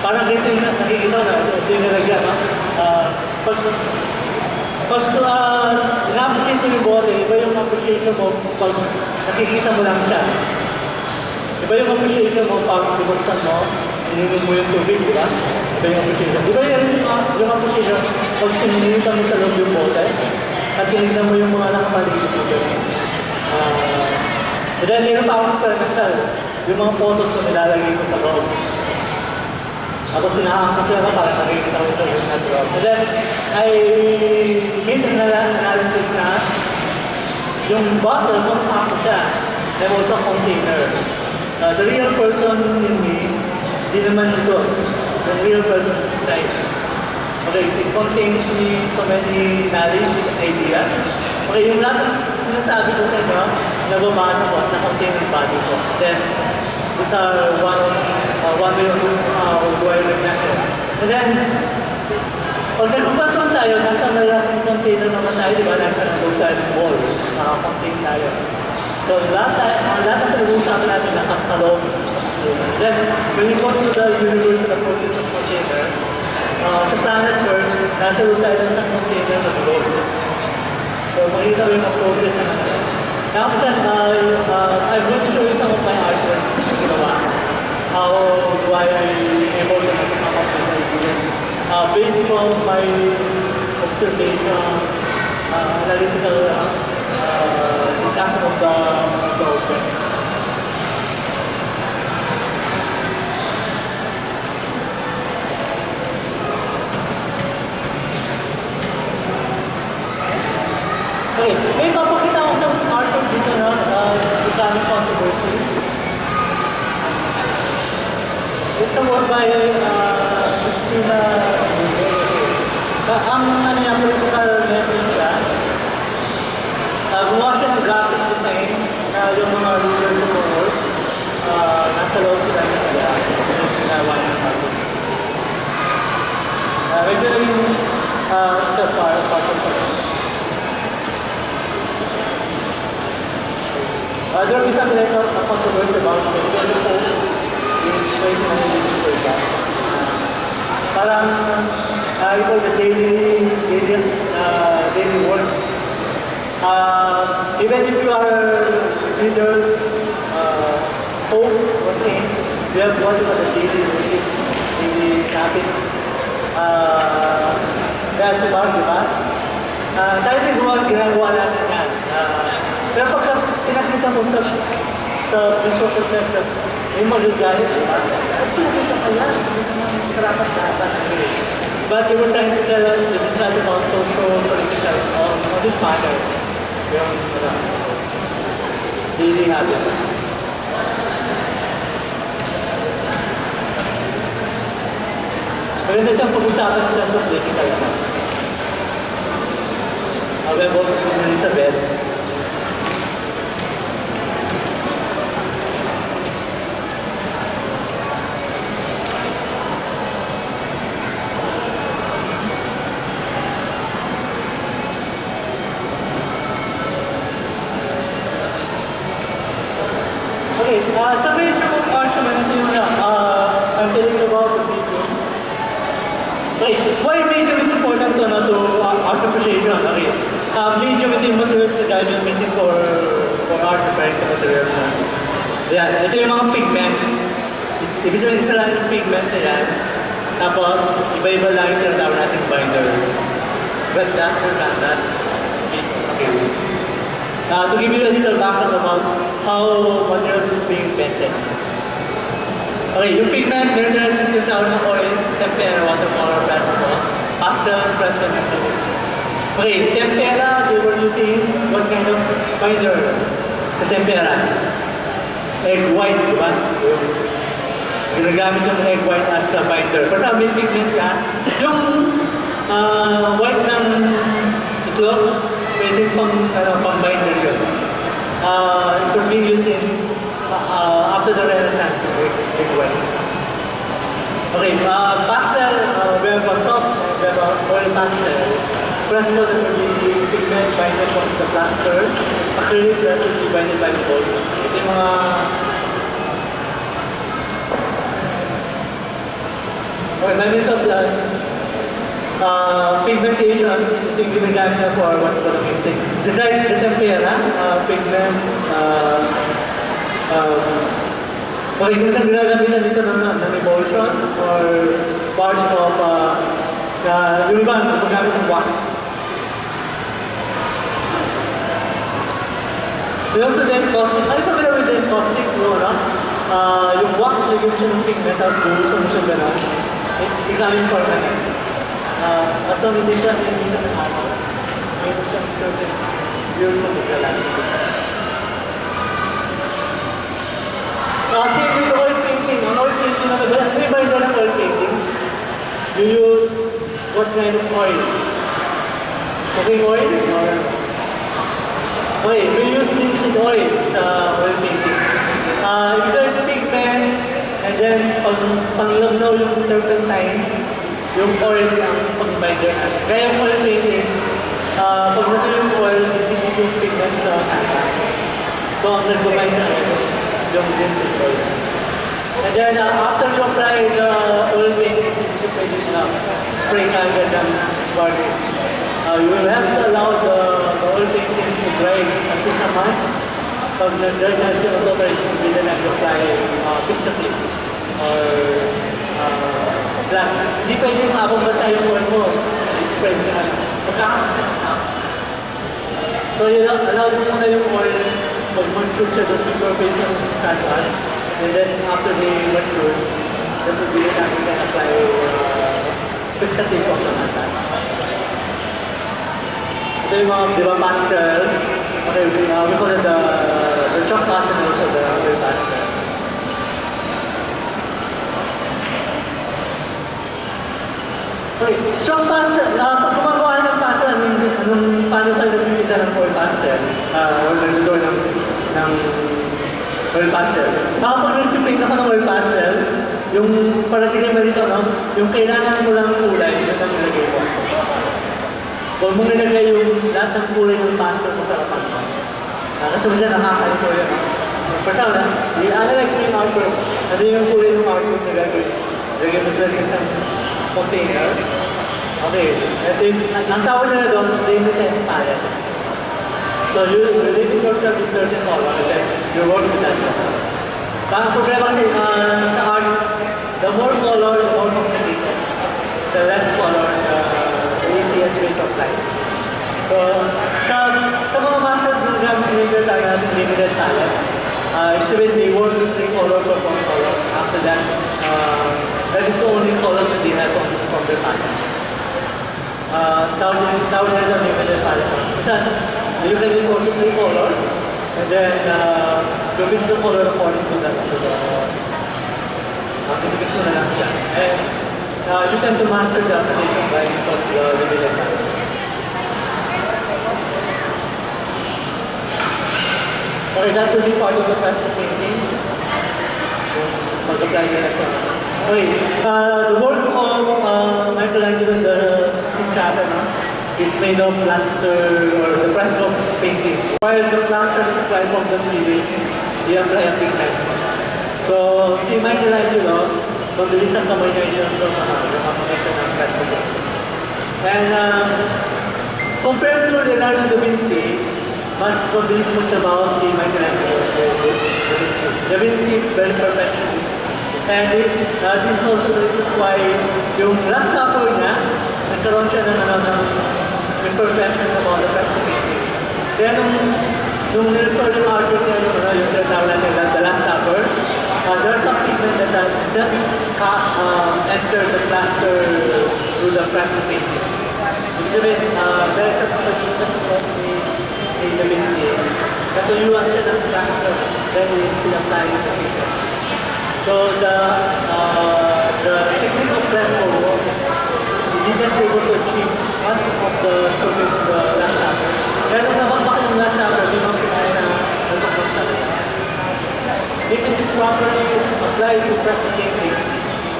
Parang dito yung nakikita na, ito yung nalagyan, no? Pag na-appreciate mo yung bote, iba yung appreciation mo pag nakikita mo lang siya. Iba yung appreciation mo pag binuksan mo, ininom mo yung tubig, di ba? Iba yung appreciation. Iba yung appreciation pag sinilitan mo sa loob yung bote at tinignan mo yung mga nakapaligid mo. And then, meron pa akong experimental. Yung mga photos ko nilalagay ko sa loob. Tapos sinahaan ko sila para nakikita ko sa yung nasa loob. And then, I made an analysis na yung bottle, kung ako siya, I was a container. The real person in me, di naman ito. The real person is inside. Okay, it contains me so many knowledge, ideas. Okay, yung lahat ng sinasabi ko sa inyo, nababasa ko at na-contain yung body ko. Then, these are one way of do I remember. And then, pag nagpapatuan tayo, nasa malaking container naman tayo, di ba? Nasa nandun tayo ng wall, naka-contain tayo. So, lahat ng pinag-uusapan natin nakakaloob. Then, when you go to the universal approaches of container, sa planet Earth, nasa loob tayo ng isang container na loob. So, makikita mo yung approaches na natin. Now, I'm going to show you some of my artwork na ginawa. How do I able to come up with ideas? Based on my observation, analytical discussion of the object. Okay, may papakita ko sa artwork dito na becoming controversy. It's a work by Christina. Ang ano niya, political message siya. Gumawa siya ng graphic design na yung mga rulers of the world. Nasa loob sila na sila. Yung ginawa niya ng artwork. Medyo naging part of it. There is something like a controversy about the Pope is going to be destroyed back. Parang ito the daily work. Even if you are leaders, Pope was saying, we have what you call the daily routine, daily habit. That's about, di ba? Tayo din ginagawa natin yan. Pero pagka pinakita mo sa visual perception, May magagalit, di ba? Ang pinakita ka yan, hindi naman karapat-dapat. But they were trying to discuss about social, political, on this matter. Yung, daily habit. Maganda siyang pag-usapan in terms of political. We have also Queen Elizabeth. Okay, sa medyo arts naman ito yung I'm telling you about the video. Okay, why medium is important to art appreciation? Okay, medium ito yung materials na gagamitin for art preparing the materials. Yan, ito yung mga pigment. Ibig sabihin isa lang yung pigment na yan. Tapos, iba-iba lang yung tinatawag nating binder. Red dust or canvas. Okay. To give you a little background about how materials is being invented. Okay, yung pigment, meron na natin tinatawag ng oil, tempera, watercolor, plastic, pastel, pressure, and glue. Okay, tempera, they were using what kind of binder sa tempera? Egg white, di ba? Ginagamit yung egg white as a binder. Pero sa may pigment ka, yung white ng itlog, pwede pang binder yun. It was being used in after the Renaissance, egg white. Okay, pastel, we have a soft, we have a oil pastel. Fresco that will be pigment binded from the plaster. Acrylic that will be binded by the gold. Ito yung mga okay, by means of pigmentation, ito yung ginagamit niya for what we're mixing. Just like the tempera, pigment, okay, kung saan ginagamitan dito ng emulsion or part of yung iba, gumagamit ng wax. We also then caustic. Ano pa gawin din caustic, no? Yung wax, lagyan mo siya ng pigment, tapos buhusan mo siya gano'n. Ikamin permanent. As long hindi siya nilimitan ng araw, mayroon siya certain years na maglalasa. Same with oil painting. Ang oil painting naman, ano yung iba ng oil paintings? You use what kind of oil? Cooking oil? Or okay, we use linseed oil sa oil painting. Insert pigment, and then panglabnaw yung turpentine, yung oil ang pag-binder natin. Kaya yung oil painting, pag nato yung oil, titigil yung pigment sa canvas. So, ang nag-bind sa yung linseed oil. And then, after you apply the oil painting, since you pwede na spray ka agad ng varnish, you will have to allow the oil painting to dry at least a month. Pag nag-dry na siya, hindi na nag-apply fixative or black. Hindi pwede yung abang basa yung oil mo. Spray mo na. So, yun, allow mo muna yung oil mag-mature siya doon sa surface ng canvas. And then, after they mature, then pwede natin apply fixative of the canvas. Ito yung mga, di ba, pastel. Okay, we call it the chalk pastel and also the oil pastel. Okay, chalk pastel. Pag gumagawa ng pastel, paano tayo nagpipita ng oil pastel? Or nagdodor ng oil pastel. Kapag nagpipita ka ng oil pastel, yung paratingin mo dito, no? Yung kailangan mo lang kulay, yun ang nilagay mo. Huwag mong nilagay yung lahat ng kulay ng pastel mo sa harapan mo. Kasi kasi nakakalito yun. Persaw na, i-analyze mo yung artwork. Ano yung kulay ng artwork na gagawin? Lagay mo sila sa isang container. Okay, ito yung, ang tawag nila doon, limited palette. So you limit yourself with certain color and then you work with that color. Ang problema sa art, the more color, the more complicated. The less color, the easiest way to apply. So, sa mga masters, ginagamit tayo natin limited palette. Ibig sabihin, they work with 3 colors or 4 colors. After that, that is the only colors that they have from their palette. Tawag nila limited palette. Kasi you can use also 3 colors, and then you mix the color according to that. Mix mo na lang siya. And you tend to master the application by use of the limited palette. Okay, that will be part of the custom painting. Mag-apply nila siya. Okay, the work of Michelangelo, the Sistine Chapel, is made of plaster or the fresco painting. While the plaster is applied from the ceiling, they apply a pigment. So, si Michelangelo, mabilis ang kamay niya in terms of yung application ng fresco painting. And compared to Leonardo da Vinci, mas mabilis magtrabaho si Michelangelo. Da Vinci is very perfectionist. And this is also the reasons why yung last supper niya, nagkaroon siya ng imperfections about the fresco painting. Kaya nung nirestore yung artwork niya, yung tinatawag natin the last supper, there are some pigment that enter the plaster through the fresco painting. Ibig sabihin, dahil sa pagkakas ni Da Vinci, natuyuan siya ng plaster, then sinapply the pigment. So the technique of fresco, we didn't be able to achieve much of the surface of the last supper. Kaya nung nabakbak yung last supper, di ba pinaya na nabakbak talaga. If it is properly applied to fresco painting,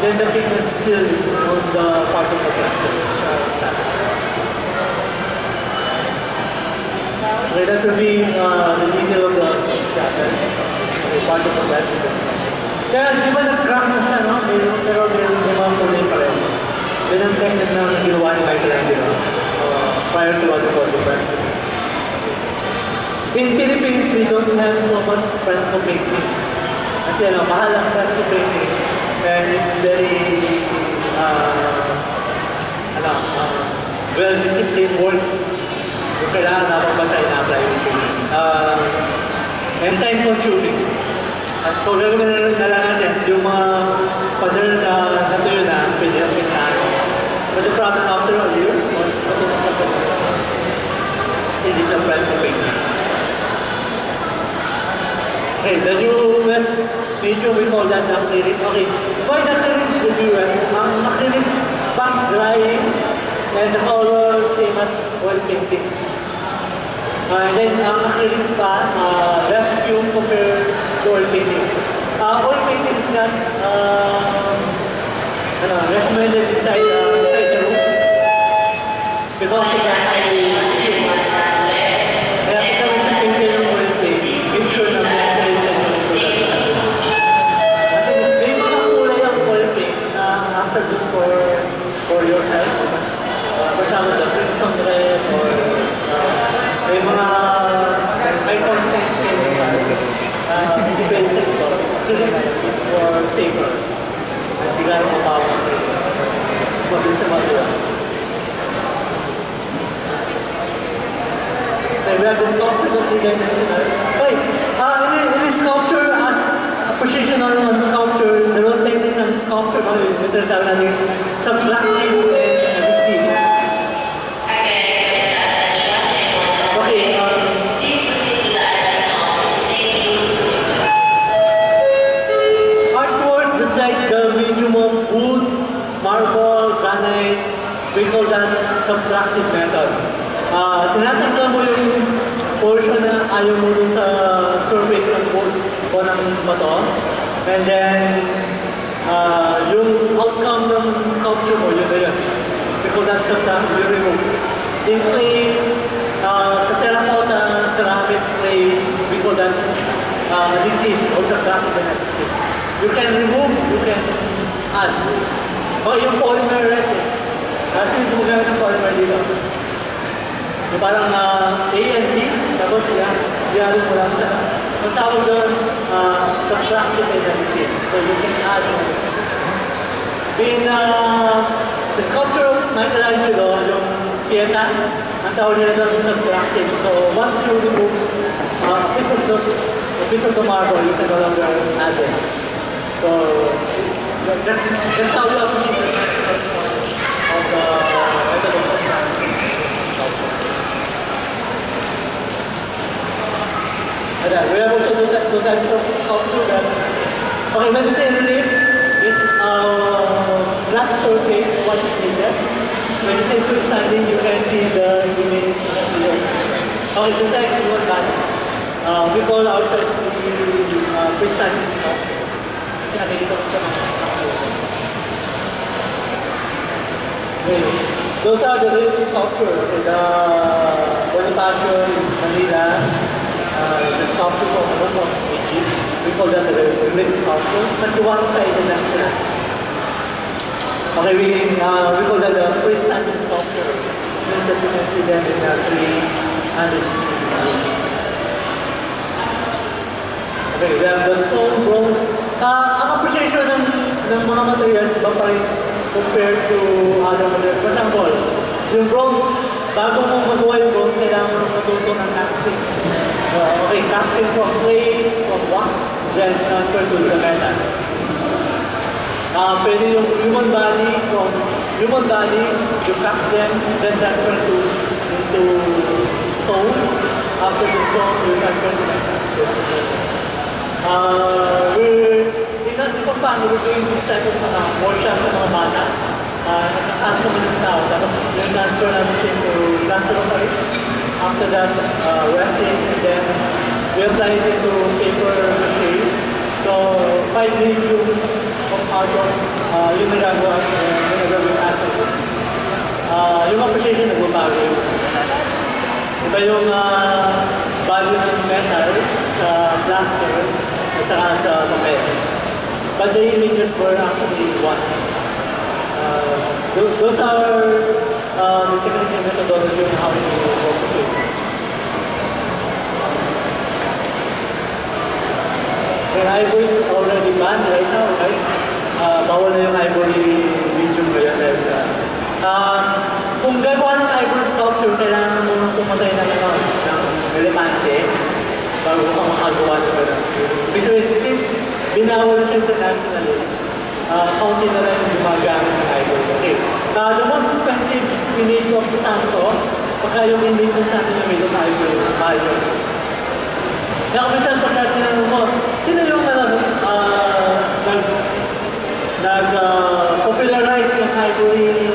then the pigment still on the part of the plaster. Okay, that will be the detail of the part of the plaster. Kaya di ba nag-crack na siya, no? Pero meron mga kulay pa rin. Yan ang technique na ginawa ni Michelangelo prior to what we call the fresco. In Philippines, we don't have so much fresco painting. Kasi mahal ang fresco painting. And it's very well-disciplined work. Kung kailangan habang basahin na apply yung painting. And time-consuming. So, gagawin na lang natin yung mga pattern na natuyo na pwede ang pinaan. But the problem after all years, matutunan na ito. Kasi hindi siya fresco painting. Okay, the newest medium, we call that acrylic. Okay, why the acrylic is the newest? Ang acrylic fast drying and the color same as oil painting. And then ang acrylic pa, less fume compared to oil painting. Oil painting is not recommended inside the room because of that high fume. Kaya pagka paint yung oil paint, make sure na ventilated yung product. Kasi may mga kulay ang oil paint na hazardous for your health. Kasama sa crimson red or may mga may content depends sa ito. Acrylic is for safer. Hindi ka rin mapawag. Mabilis sa magawa. Okay, we have the sculpture that we mentioned. Okay, in the sculpture, as appreciation on sculpture, the role technique ng sculpture, ito na tawag natin subtractive and additive. We call that subtractive method. Tinatanggal mo yung portion na ayaw mo dun sa surface ng wood o ng bato. And then, yung outcome ng sculpture mo, yun na yun. We call that subtractive, you remove. In clay, sa terracotta, ceramics, clay, we call that additive or subtractive and additive. You can remove, you can add. O yung polymer resin. Kasi gumagamit ng polymer dito. Yung parang A and B, tapos ihalo mo lang siya. Ang tawag doon, subtractive and additive. So you can add. In the sculpture of Michelangelo, yung Pieta, ang tawag nila doon subtractive. So once you remove a piece of the a piece of the marble, you can no longer add it. So that's how we appreciate the of the evidence of sculpture. And then we have also two types of sculpture that, okay, when you say relief, it's flat surface, what images. When you say freestanding, you can see the image here. Okay, just like one body. We call ourselves the freestanding sculpture. Kasi nakikita ko siya mga okay. Those are the relief sculpture. Okay, the Bonifacio in Manila, the sculpture from Egypt. We call that the relief sculpture. Kasi one-sided lang sila. Okay, we call that the freestanding sculpture. Means that you can see them in three and the okay, we have the stone, bronze. Ang appreciation ng mga materials iba pa rin compared to other materials. For example, yung bronze, bago mo magawa yung bronze, kailangan mo matuto ng casting. Okay, casting from clay, from wax, then transfer to the metal. Pwede yung human body, from human body, you cast them, then transfer into stone. After the stone, you transfer to metal. We're paano, we're doing this type of workshop sa mga bata. Nag-cast kami ng tao, tapos yung transfer namin siya into plaster of Paris. After that, resin, and then we apply it into paper mache. So, 5 medium of carbon, yung nagagawa yung acid. Yung appreciation nagbabago yun. Iba yung value ng metal sa plaster at saka sa papel. But the images were actually one. Those are the techniques and methodology on how to work with it. And ivory is already banned right now, right? Bawal na yung ivory medium ngayon dahil sa... kung gagawa ng ivory sculpture, kailangan mo nang pumatay ng elepante bago ka makagawa ng gano'n. Since binawal na siya internationally, kaunti na lang yung gumagamit ng ivory. Okay. The most expensive image of Santo, pagka yung image ng Santo yung made of ivory, ivory. Kaya kung minsan pagka tinanong mo, sino yung nag-popularize ng ivory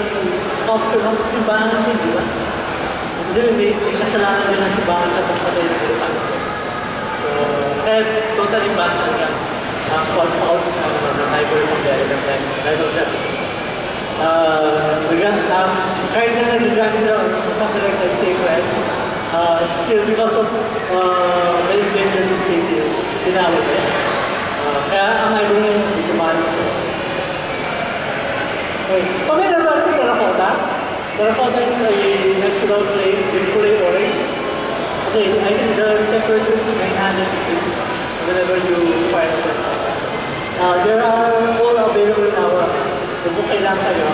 sculpture ng simbahan natin, di ba? Kasi may kasalanan din ng simbahan sa pagpatay ng elepante. So, kaya totally bad na yan. Pulse ng ivory from the element, rhinoceros. Kahit na nagagamit sila something like that sacred, still because of the endangered species, tinawag eh. Kaya ang ivory yung hindi kumali. Okay. Pamilya ba sa terracotta? Terracotta is a natural clay with clay orange. Okay, I think the temperature is 900 degrees whenever you fire the terracotta. There are all available in our book kailangan kayo.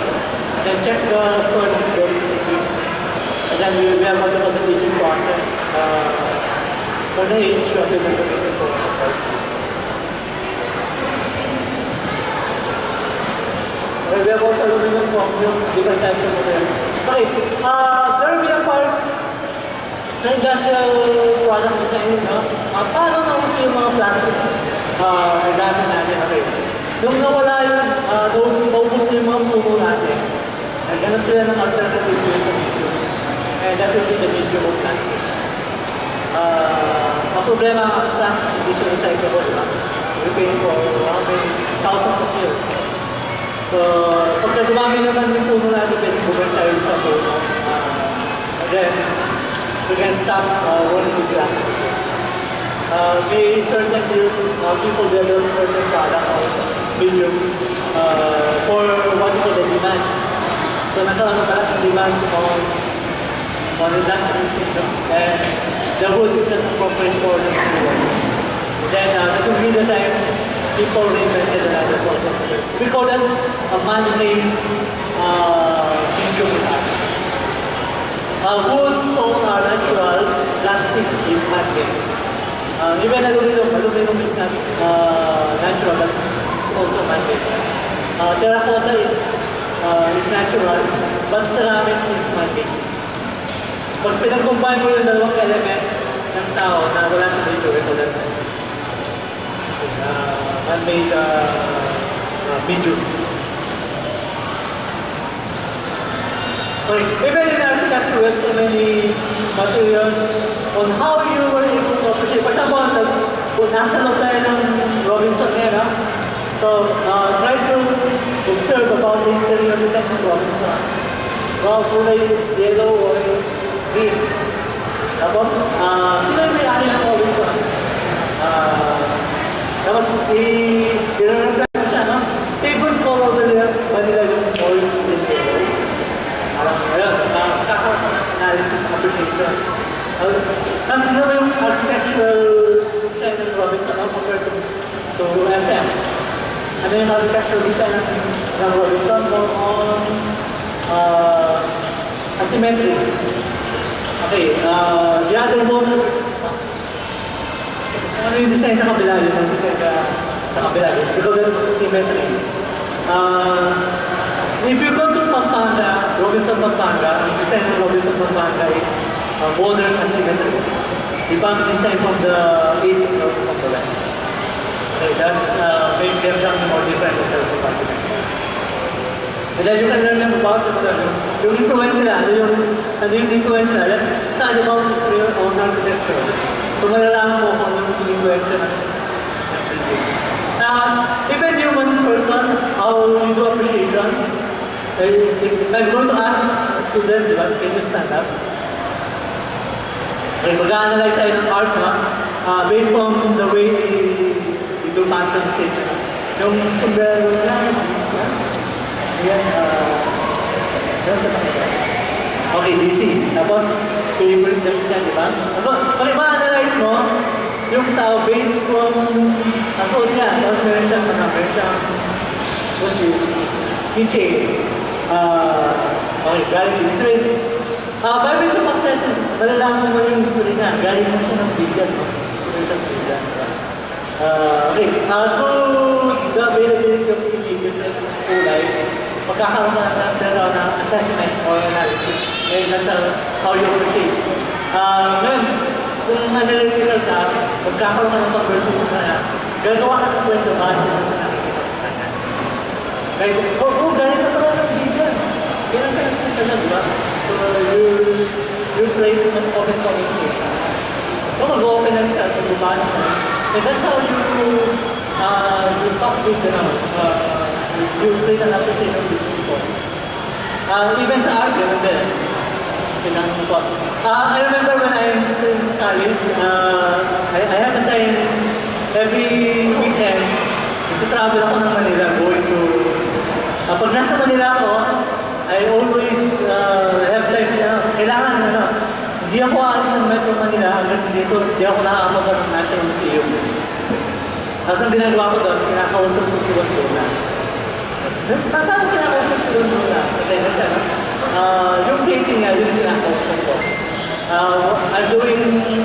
And then check the soil is very sticky. And then we have what we call the aging process for the age of the temperature for the person. Okay, we have also aluminum foam, yung different types of materials. Okay, there will be a part sa industrial product design, no? Paano nauso yung mga plastic gamit natin? Okay. Nung nawala yun, naubos na yung mga puno natin, naghanap sila ng alternative use sa medium. And that will be the medium of plastic. Ang problema, plastic hindi siya recyclable, diba? We're paying for how many thousands of years. So, pagka dumami naman yung puno natin, pwede bumalik tayo sa puno. And then, we can stop working with plastic. May certain deals, people develop certain product or medium for what we call the demand. So, nagkaroon ng demand on industrial system. And the wood is not appropriate for the materials. Then, that will be the time people reinvented another source of materials. We call that a man-made medium with art. Wood, stone are natural, plastic is man-made. Even aluminum is not natural, but it's also man-made. Terracotta is natural, but ceramics is man-made. Pag pinag-combine mo yung dalawang elements ng tao na wala sa nature, ito lang. Man-made medium. Okay, even in architecture, we have so many materials on how you were able to appreciate. For example, nasa loob tayo ng Robinson ngayon, ha? So, try to observe about the interior design ng Robinson. Well, kulay yellow or green. Tapos, sino yung may-ari ng Robinson? Tapos, i-reply mo siya, no? Favorite color Manila yung orange and yellow. Parang, ayun, kakaroon ng analysis ng appreciation. Tapos, sino yung architectural design ng Robinson compared to SM? Ano yung architectural design ng Robinson? More on asymmetry. Okay, the other one, ano yung design sa kabila? Yung design sa kabila. Because of symmetry. If you go to Pampanga, Robinson Pampanga, ang design ng Robinson Pampanga is modern asymmetry. Ibang design from the east and north from the west. Okay, that's make them something more different in terms of architecture. And then you can learn them about yung influence nila, ano yung influence nila. Let's study about history of architecture. So malalaman mo kung ano yung influence ng even human person, how you do appreciation. If I'm going to ask a student, di ba, can you stand up? Okay, mag-analyze tayo ng art na based on the way you do fashion statement. Yung sombrero na, yan, okay, DC. Tapos, favorite na niya, di ba? Okay, ma-analyze mo yung tao based from assault niya. Tapos meron siyang, what's this? Keychain. Okay, galing. Ibig sabihin, by means of accesses, malalaman mo yung history niya. Galing na siya ng bigyan. Meron siyang bigyan. Okay, through the availability of images and kulay, magkakaroon na ng assessment or analysis. Ngayon, that's how you appreciate. Ngayon, kung analytical ka, magkakaroon ka ng conversation sa kanya, gagawa ka ng kwento base na sa nakikita ko sa kanya. Kaya, galing na pala ng bigyan. Kailan ka nakikita na, di ba? So, you're creating an open communication. So, mag-open na rin siya at magbabasa na rin. And that's how you talk with them. You create an appreciation with people. Even sa art, ganun din. I remember when I was in college, I have a time every weekends, travel ako ng Manila, going to... pag nasa Manila ako, I always have time, kailangan, hindi ako aalis ng Metro Manila hanggang hindi ako nakakapag ng National Museum. Tapos ang ginagawa ko doon, kinakausap ko si Juan Luna. Paano kinakausap si Juan Luna? Patay na siya, no? Yung painting niya, yun yung kinakausap ko. I'm doing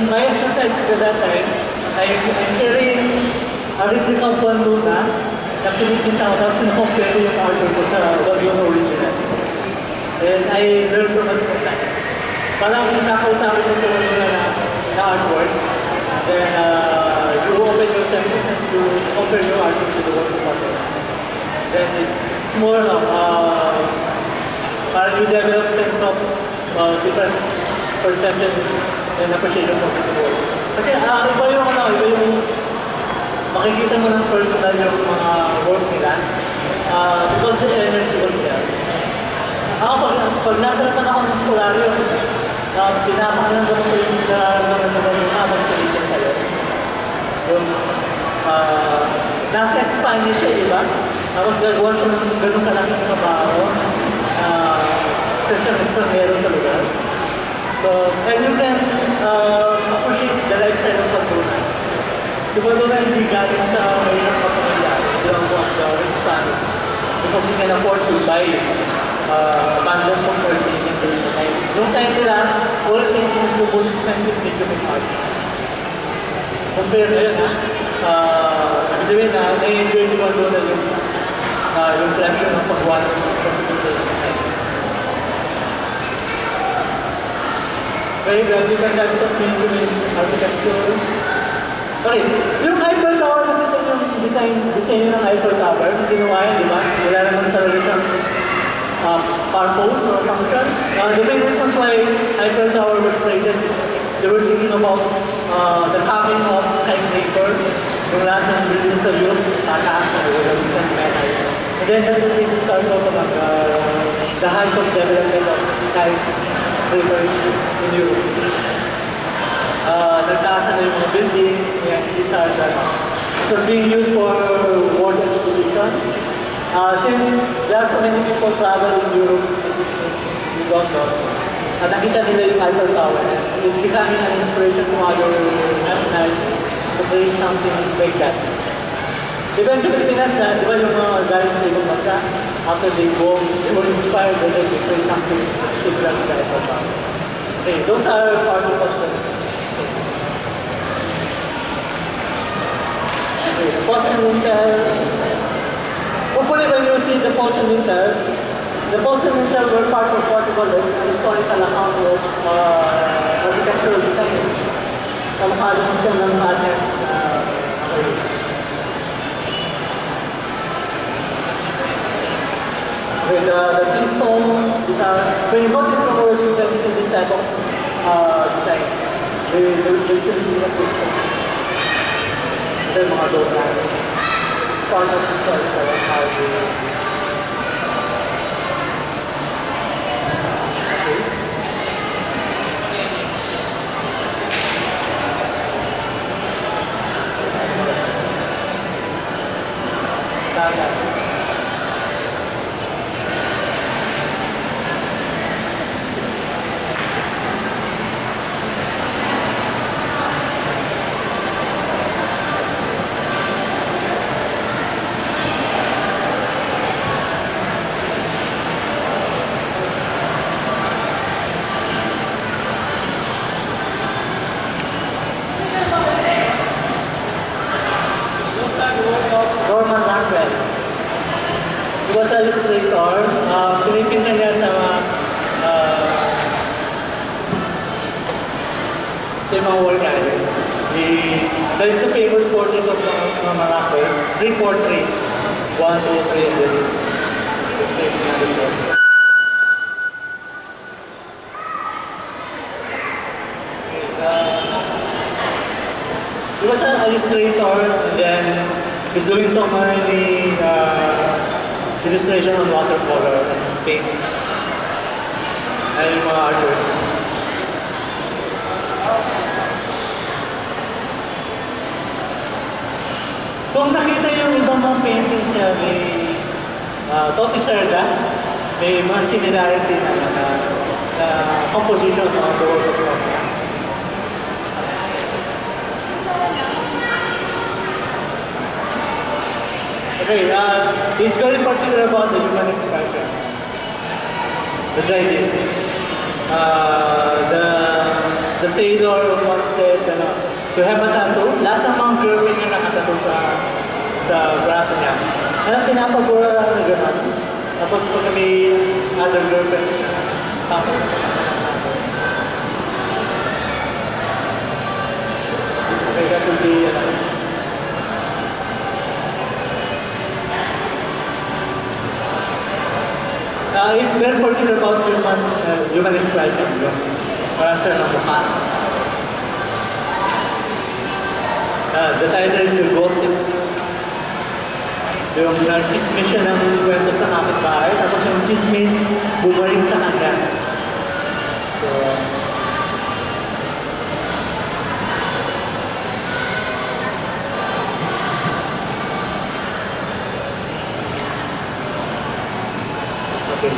my exercises at that time. I'm carrying a replica of Juan Luna na pinitinta ko, tapos sinukompare ko yung artwork ko sa yung original. And I learned so much from that. Parang nakausapin ko sa Juan Luna na artwork. Then you open your senses and you compare your artwork to the work of art. Then it's more parang you develop sense of different perception and appreciation of this world. Kasi iba yung makikita mo ng personal yung mga work nila because the energy was there. Ako pag nasa naman ako ng scholaryo, pinapakalan ko yung nararamdaman naman yung habang pinigyan sa'yo. Yung nasa Espanya siya, di ba? Tapos gagawa siya ng ganun kalaking trabaho. Isa siyang estranghero sa lugar. So, and you can appreciate the lifestyle ng Pagdunan. Si Pagdunan hindi galing sa mahirap kapamilya. Hindi ang buwan in Spanish. Because you can afford to buy abundance of oil painting during the time. Noong time nila, oil painting is the most expensive medium in art. compare ngayon ibig sabihin na na-enjoy ni MAndala yung pleasure ng paggawa ng computer design. Okay, grabe ka dahil sa architecture. Okay, yung Eiffel Tower, nakita yung design ng Eiffel Tower, yung ginawa yan, di ba? Wala naman talaga siyang purpose or function. The main reasons why Eiffel Tower was created, they were thinking about the coming of skyscraper, yung lahat ng buildings sa Europe, tataas na yung metal. And then that will be the start of the heights of development of skyscraper in Europe. Nagtaasan na yung mga building, and these are it was being used for world exposition. Since there are so many people travel in Europe, in London, nakita nila yung Eiffel Tower, it becoming an inspiration to other nationalities to create something like that. Depende sa Pilipinas na, di ba yung mga galing sa ibang bansa, after they go, they were inspired and then they create something similar to the Eiffel Tower. Okay, those are part of what the Post and Intel. Hopefully when you see the Post and Intel were part of what we call an historical account of architectural design. Kamukha din siya ng Athens. With the keystone, when you go to Traverse, you can see this type of design. The series of keystone. Ito yung mga dota. It's part of the historical account. He was an illustrator. Pinipinta niya sa mga work natin. There is a famous portrait of mga Morocco, 343. 1, 2, 3, and this is the portrait. He was an illustrator, and then he's doing so many illustration on watercolor and paint. And yung mga artwork. Kung nakita yung ibang mga paintings niya, may Toti Serda, may mga similarity na composition ng the work of God. Okay, he's very particular about the human expression. It's like this. The sailor wanted to have a tattoo. Lahat ng mga girlfriend niya nakatattoo sa braso niya. Kaya pinapagura lang na gano'n. Tapos pag may other girlfriend, okay, that will be it's very particular about human expression, yung character ng mukha. The title is The Gossip. Yung chismis siya ng kwento sa kapitbahay, tapos yung chismis bumalik sa kanya. So, okay.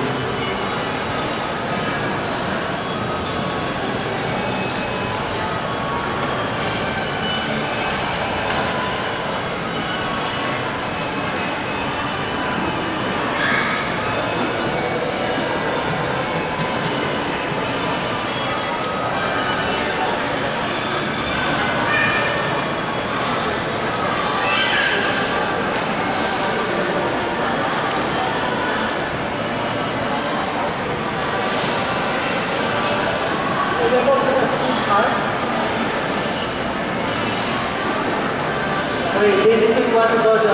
about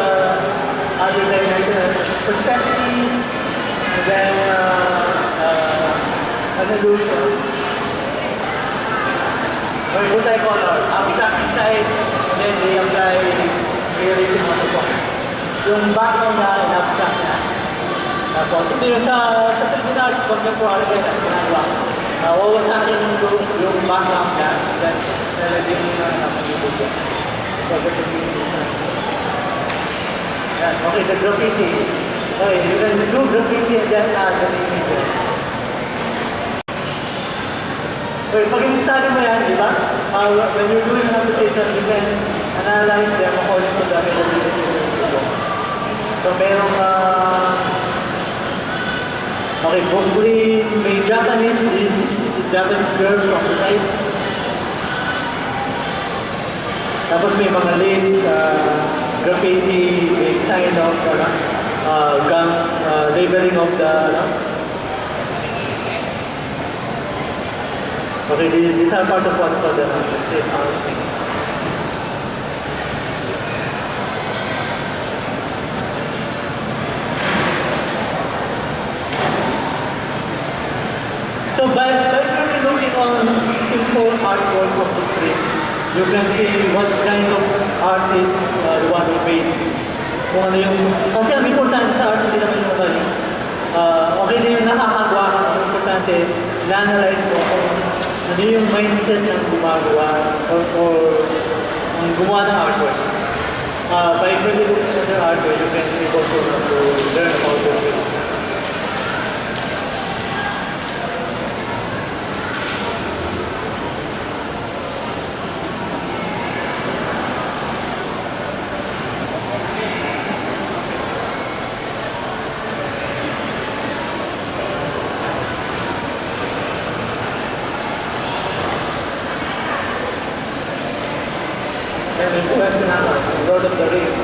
other dimension, perspective, and then an illusion. Or multicolor, abstract inside, and then they apply realism on the top. Yung background na in-abstract na. Tapos, ito yung sa preliminary contemporary na ginagawa. Wawasakin yung background na, then nalagyan nyo na napagibig yan. So, yan. Okay, the graffiti. Okay, you can do graffiti and then add the images. Okay, pag in-study mo yan, di ba? When you're doing an application, you can analyze them according to the availability of the images. So, merong okay, probably may Japanese girl from the side. Tapos may mga lips, graffiti, may sign of gun, labeling of the okay, these are part of what for the street art thing. So by really looking on simple artwork of the street, you can see what kind of artist the one who made. Kung ano yung, kasi ang importante sa art, hindi naman yung mali. Okay din yung nakakagawa ka, ang importante, na-analyze mo kung ano yung mindset ng gumagawa or ang gumawa ng artwork. By really looking at their artwork, you can be able to learn about their work. And in question, Lord of the Rings.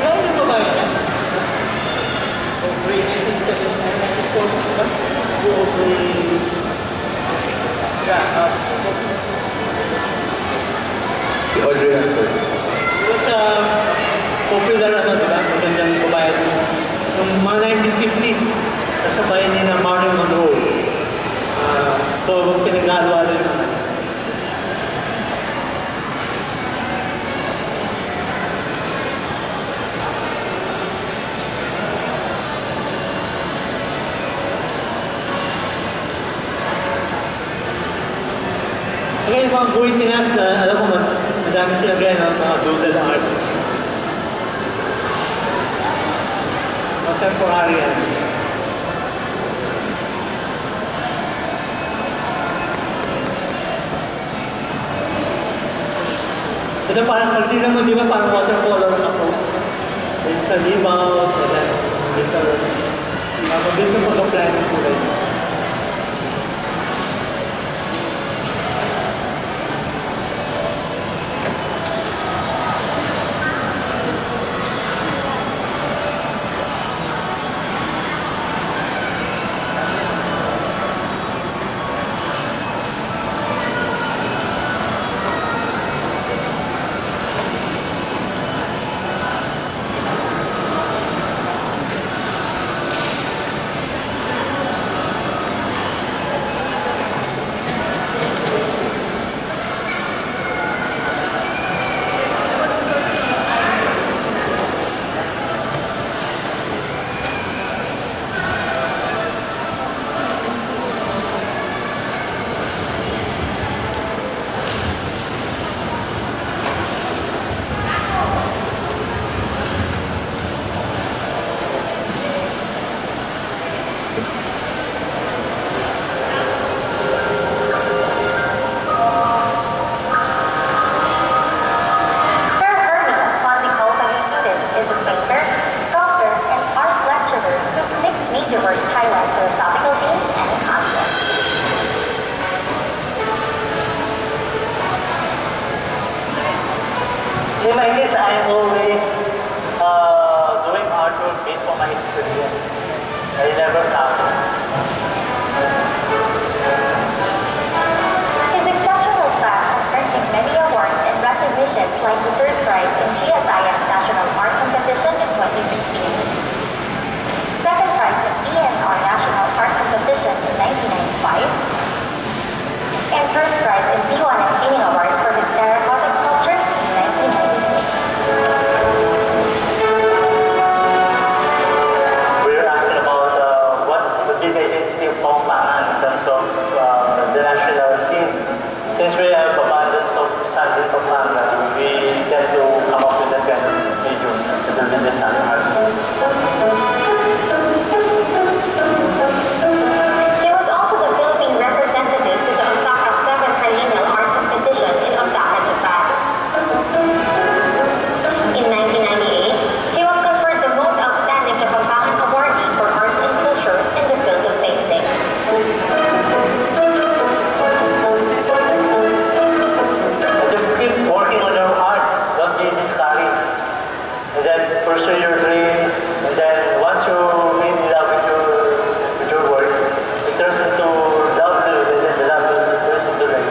Ano ba ba yan? Hopefully, 1974 ba? Hopefully, yeah, Si Audrey Hepburn. It was popular diba? Magandang babae. Noong mga 1950s, nasa bayan niya na Marilyn Monroe. So, pinagagawa rin naman. Okay, yung mga guhit nilas, alam mo, madami sila gaya ng mga doodle art. Contemporary yan. Ito parang, pag tingnan mo, di ba, parang watercolor approach. Yung sa libaw, dito. Mabilis yung pag-apply ng kulay. my experience. I never counted. His exceptional style has earned him many awards and recognitions like the third prize in GSIS National Art Competition in 2016, second prize in DNR National Art Competition in 1995, and first prize in B1 and Singing Awards for his terracotta sculptures in 1996. We're asking about what would be the identity of Pampanga in terms of the national scene. Since we have abundance of sand in Pampanga, we tend to come up with that kind of medium to build in the sand art. He was also the Philippine representative to the Osaka 7th Triennial Art Competition in Osaka, Japan. In 1998, he was conferred the Most Outstanding Kapampangan Awardee for Arts and Culture in the field of painting. Just keep working on your art, don't be discouraged. And then pursue your dreams, and then once you be in love with your work, it turns into love to you, and then the love turns into like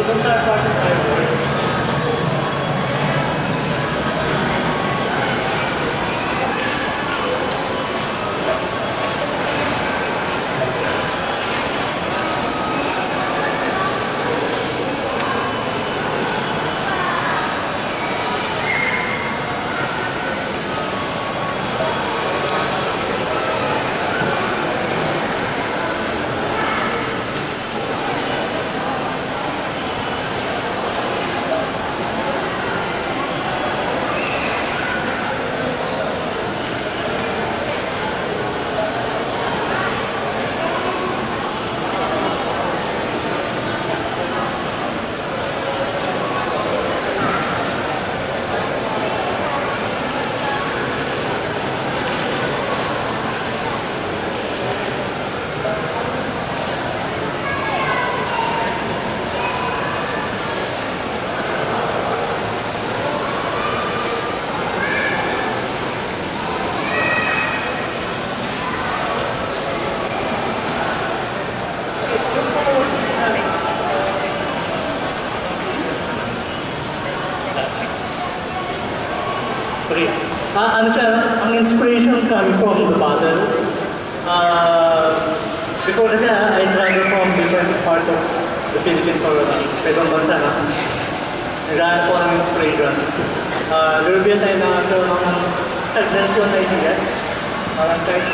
those are part of my work. Okay. Ano siya, ang inspiration coming from the battle. Before kasi I travel from different part of the Philippines or ibang bansa na. Naghahanap po ng inspiration. There will be a time na nagkaroon ng stagnancy on ideas. Parang kahit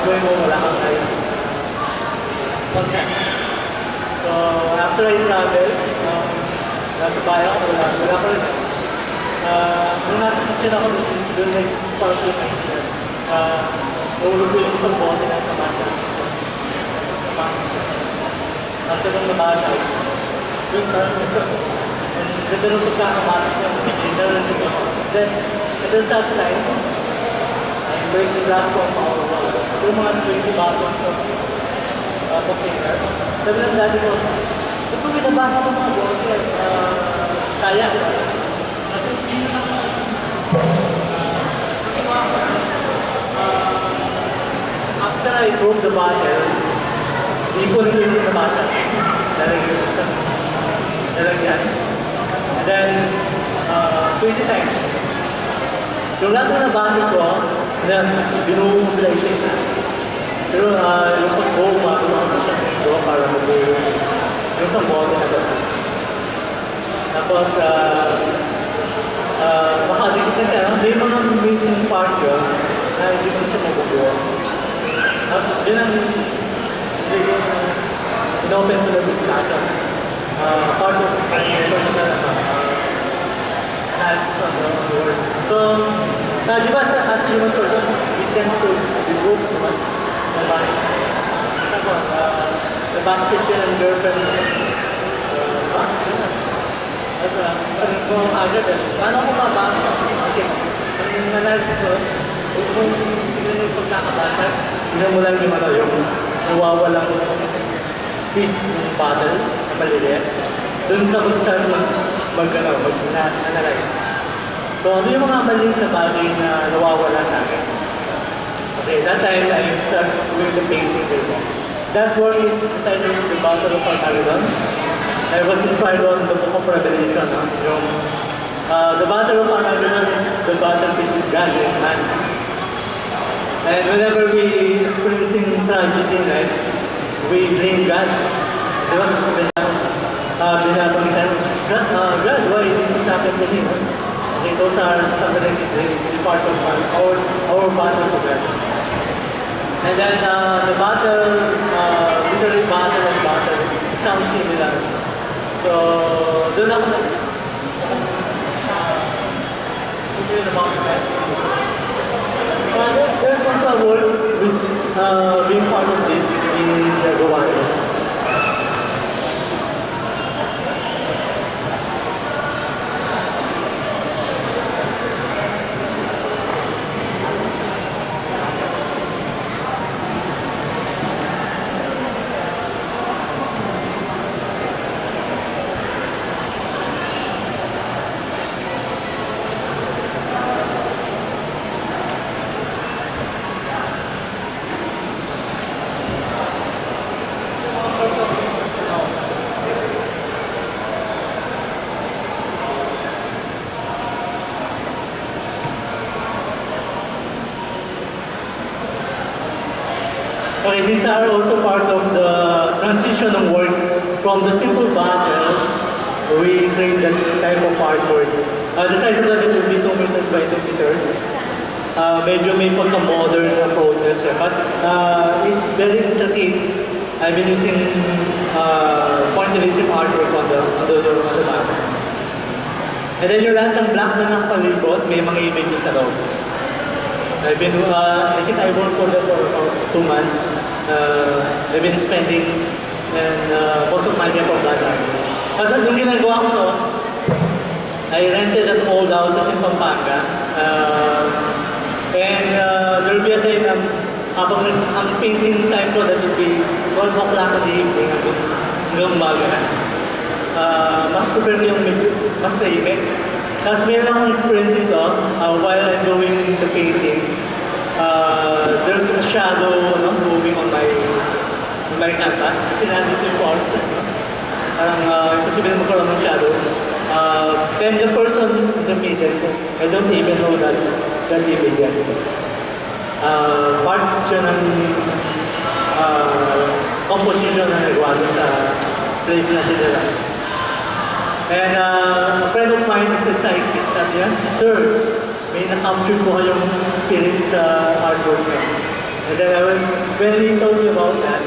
gawin mo, wala kang ayos. Concept. So, after I travel, nasa bayan ako, wala ko rin. Nung nasa kitchen ako, doon nag-spark yung ideas. Nahulog ko yung isang bote na kamasa. After nung nabasa, yun parang isang ganda nung pagkakamasa niya, narinig ako. Then, at the sad side, I'm breaking glass from our wall. So, yung mga 20 bottles of container. Sabi ng daddy ko, ito po binabasa ko mga bote, sayang. Kasi hindi naman after I broke the bottle, ikunin ko yung nabasa. Nalagyan. And then, 20 times. Yung lahat na nabasa ko, then, binuho ko sila isa-isa. So, yung pag-go, makakita ko sa video para mag-go yung isang bote na basa. Tapos, makadikit na siya. May mga missing part yun na hindi ko siya mabubuo. Tapos, yun ang in-open to the discussion. Part of my personal analysis on the world. So, di ba as a human person, we tend to remove naman ng body. Tapos, the basket yun ang girlfriend mo. Basket yun na. Tapos, kung agad, paano ko ba? Okay. Ang analysis ko, kung nakakabasa, tingnan mo lang yung ano, yung nawawalang piece ng bottle na maliliit. Doon sa mag-start mag-analyze. So, ano yung mga maliit na bagay na nawawala sa akin? Okay, that time I started doing the painting with them. That work is, the title is The Battle of Armageddon. I was inspired on the book of Revelation. Yung, the Battle of Armageddon is the battle between God and man. And whenever we experiencing tragedy, right, we blame God. Diba? Kasi binabangitan, God, why this has happened to me? Okay, those are some of the part of our battle to God. And then the battle, literally battle and battle, it sounds similar. So, doon ako na, yun about there's also a work which being part of this in the Gowanes. Okay, these are also part of the transition of work from the simple battle. We create that type of artwork. The size of that will be 2 meters by 2 meters. Medyo may pagka-modern approaches, but it's very intricate. I've been using pointillism artwork on the map. And then yung lahat ng black na nakapalibot, may mga images sa loob. I think I worked for that for about 2 months. I've been spending and most of my time for that. Kasi nung ginagawa ko to, I rented an old houses in Pampanga. And there will be a time habang ang painting time ko, that will be 12 o'clock in the evening hanggang umaga na. Mas prepare ko yung medyo, mas tahimik. Tapos meron akong experience dito, while I'm doing the painting, there's a shadow moving on my canvas. Kasi nandito yung force. Parang imposible magkaroon ng shadow. Then the person in the middle, I don't even know that image is. Part siya ng composition na nagawa sa place natin nila. And a friend of mine is a psychic. Sabi niya, "Sir, may na-capture ko kayong spirit sa artwork niya." And then when he told me about that,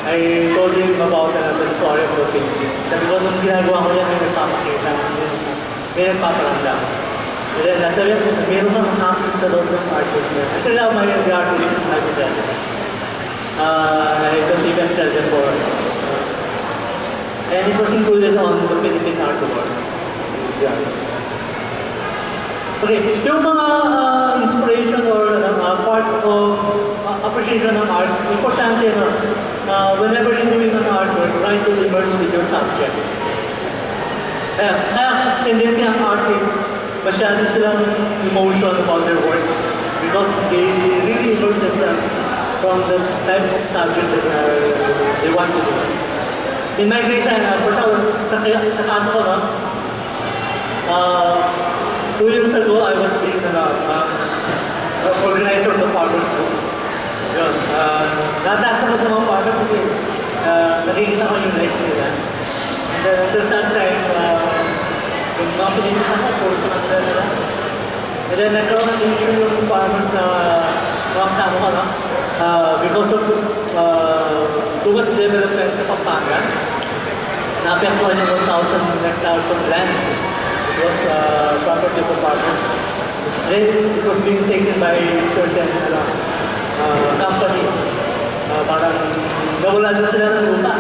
I told him about the story of the painting. Sabi ko, nung ginagawa ko yan, may nagpapakita, may nagpaparamdam. And then sabi niya, meron kang capture sa loob ng artwork niya. Until now, my artwork is in my possession. I don't even sell them for. And it was included on the Philippine Art Award. Yeah. Okay, yung mga inspiration or part of appreciation ng art, importante whenever you're doing an artwork, try to immerse with your subject. Kaya tendency ang artist, masyado silang emotion about their work because they really immerse themselves from the type of subject that they want to do. In my case, for example, sa kaso ko, 2 years ago, I was being organizer of the farmers group. Yun. Natasa ko sa mga farmers kasi nakikita ko yung life nila. And then, until sad time, yung mga pinilihan ko, puro sa kanila nila. And then, nagkaroon ng issue yung farmers na mga kasama ko, because of towards development sa Pampanga, naapektuhan yung 1,000 hectares of land. It was property of farmers. Then it was being taken by certain company. Parang nawala din sila ng lupa.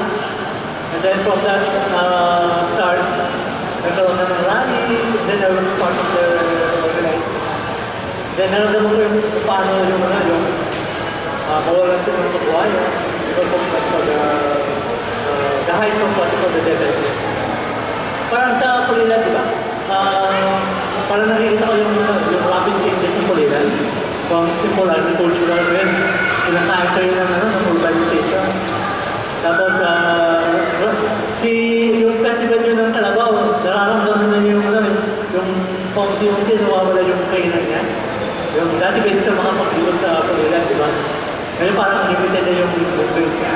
And then from that start, nagkaroon na ng rally. Then I was part of the organizing. Then naramdaman ko yung paano yung mawalan sila ng kabuhayan because of the heights of what the development. Parang sa Pulilan, di ba? Parang nakikita ko yung rapid changes ng Pulilan. From simple agricultural when kinakain kayo ng urbanization. Tapos, yung festival nyo ng Kalabaw, nararamdaman na yung paunti-unti nawawala yung kainan niya. Yung dati pwede siya makapaglibot sa Pulilan, di ba? Ngayon parang limited na yung movement niya.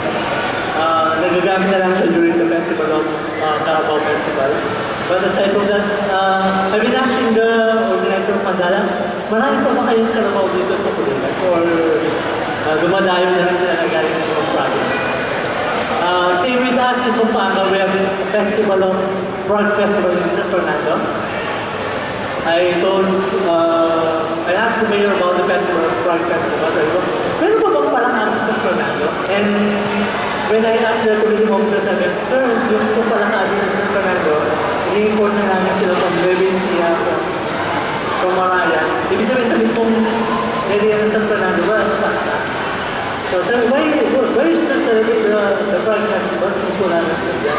Nagagamit na lang siya during the festival of Carabao Festival. But aside from that, I've been asking the organizer of MAndala, marami pa ba kayong Carabao dito sa Pulilan? Or dumadayo na rin sila na galing ng ibang province? Same with us in Pampanga, we have festival of Frog Festival in San Fernando. I asked the mayor about the festival, Frog Festival. Sabi ko, meron ba bang palakasan sa San Fernando? And when I asked the tourism officer, sabi, sir, yung palakasan sa San Fernando, i-import na namin sila from Levincia, from Maraya. Ibig sabihin sa mismong area ng San Fernando, wala sa palaka. So, sir, why you still celebrate the Frog Festival since wala na sila dyan?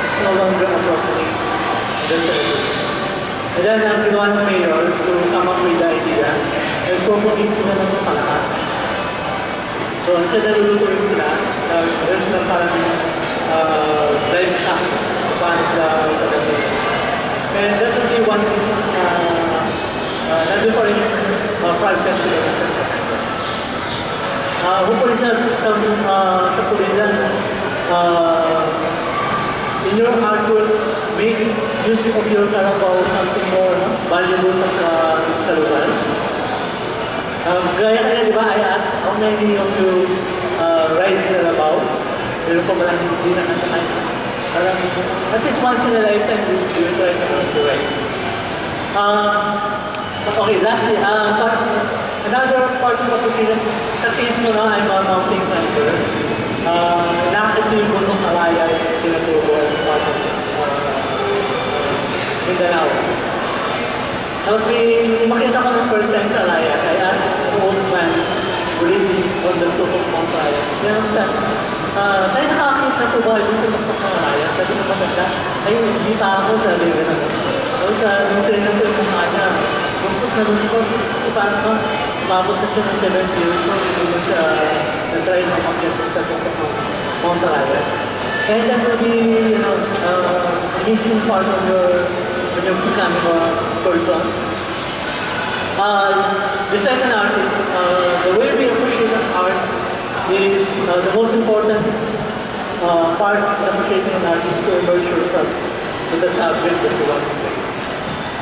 It's no longer appropriate. The celebration. And then, ang ginawa ng mayor to come up with the idea, nag-propagate sila ng palaka. So, instead na lulutuin sila, meron silang parang livestock, paano sila pagdating. And that would be one reason na nandun pa rin yung Frog Festival in San Francisco. Hopefully sa Pulilan, in your artwork, make use of your Carabao something more valuable pa sa lugar. Gaya kaya, di ba, I asked how many of you ride Carabao? Meron pa ba lang hindi nakasakay? Parang, at least once in a lifetime, you try to ride. Okay, lastly, another part of the position, sa case ko na, I'm a mountain climber. Nakakit ko yung bundok Alaya, tinaturo ang part of Mindanao. Tapos makita ko ng first time sa Alaya, I asked an old man who lived on the slope of Mount Alaya. Yan ang sabi, tayo nakakit na po ba dun sa tuktok ng Alaya? Sabi ko maganda, ay hindi pa ako, sabi ko na. Tapos nung train ko yung mukha niya, lungkot na lungkot, kasi parang umabot na siya ng 7 years old, hindi mo siya na-try na umakyat sa tuktok ng Mount Alaya. And that will be, missing part of when you're becoming a person. Just like an artist, the way we appreciate art is the most important part of appreciating an artist to immerse yourself in the subject that you want to play.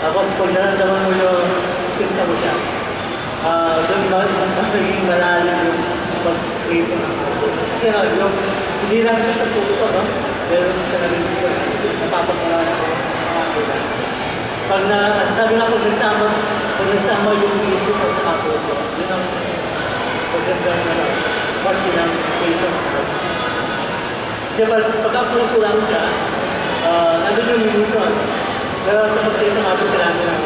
Tapos pag naramdaman mo yung pinta mo siya, doon mas naging malalim yung pag-create ng art. Kasi hindi lang siya sa puso, no? Meron siya na rin napapagmalaman ko ang art. Sabi nga pag nagsama yung isip at saka puso, yun ang pagandang parte ng patience. Kasi pag ang puso lang siya, nandun yung illusion. Pero sa pag-create ng ating kailangan ng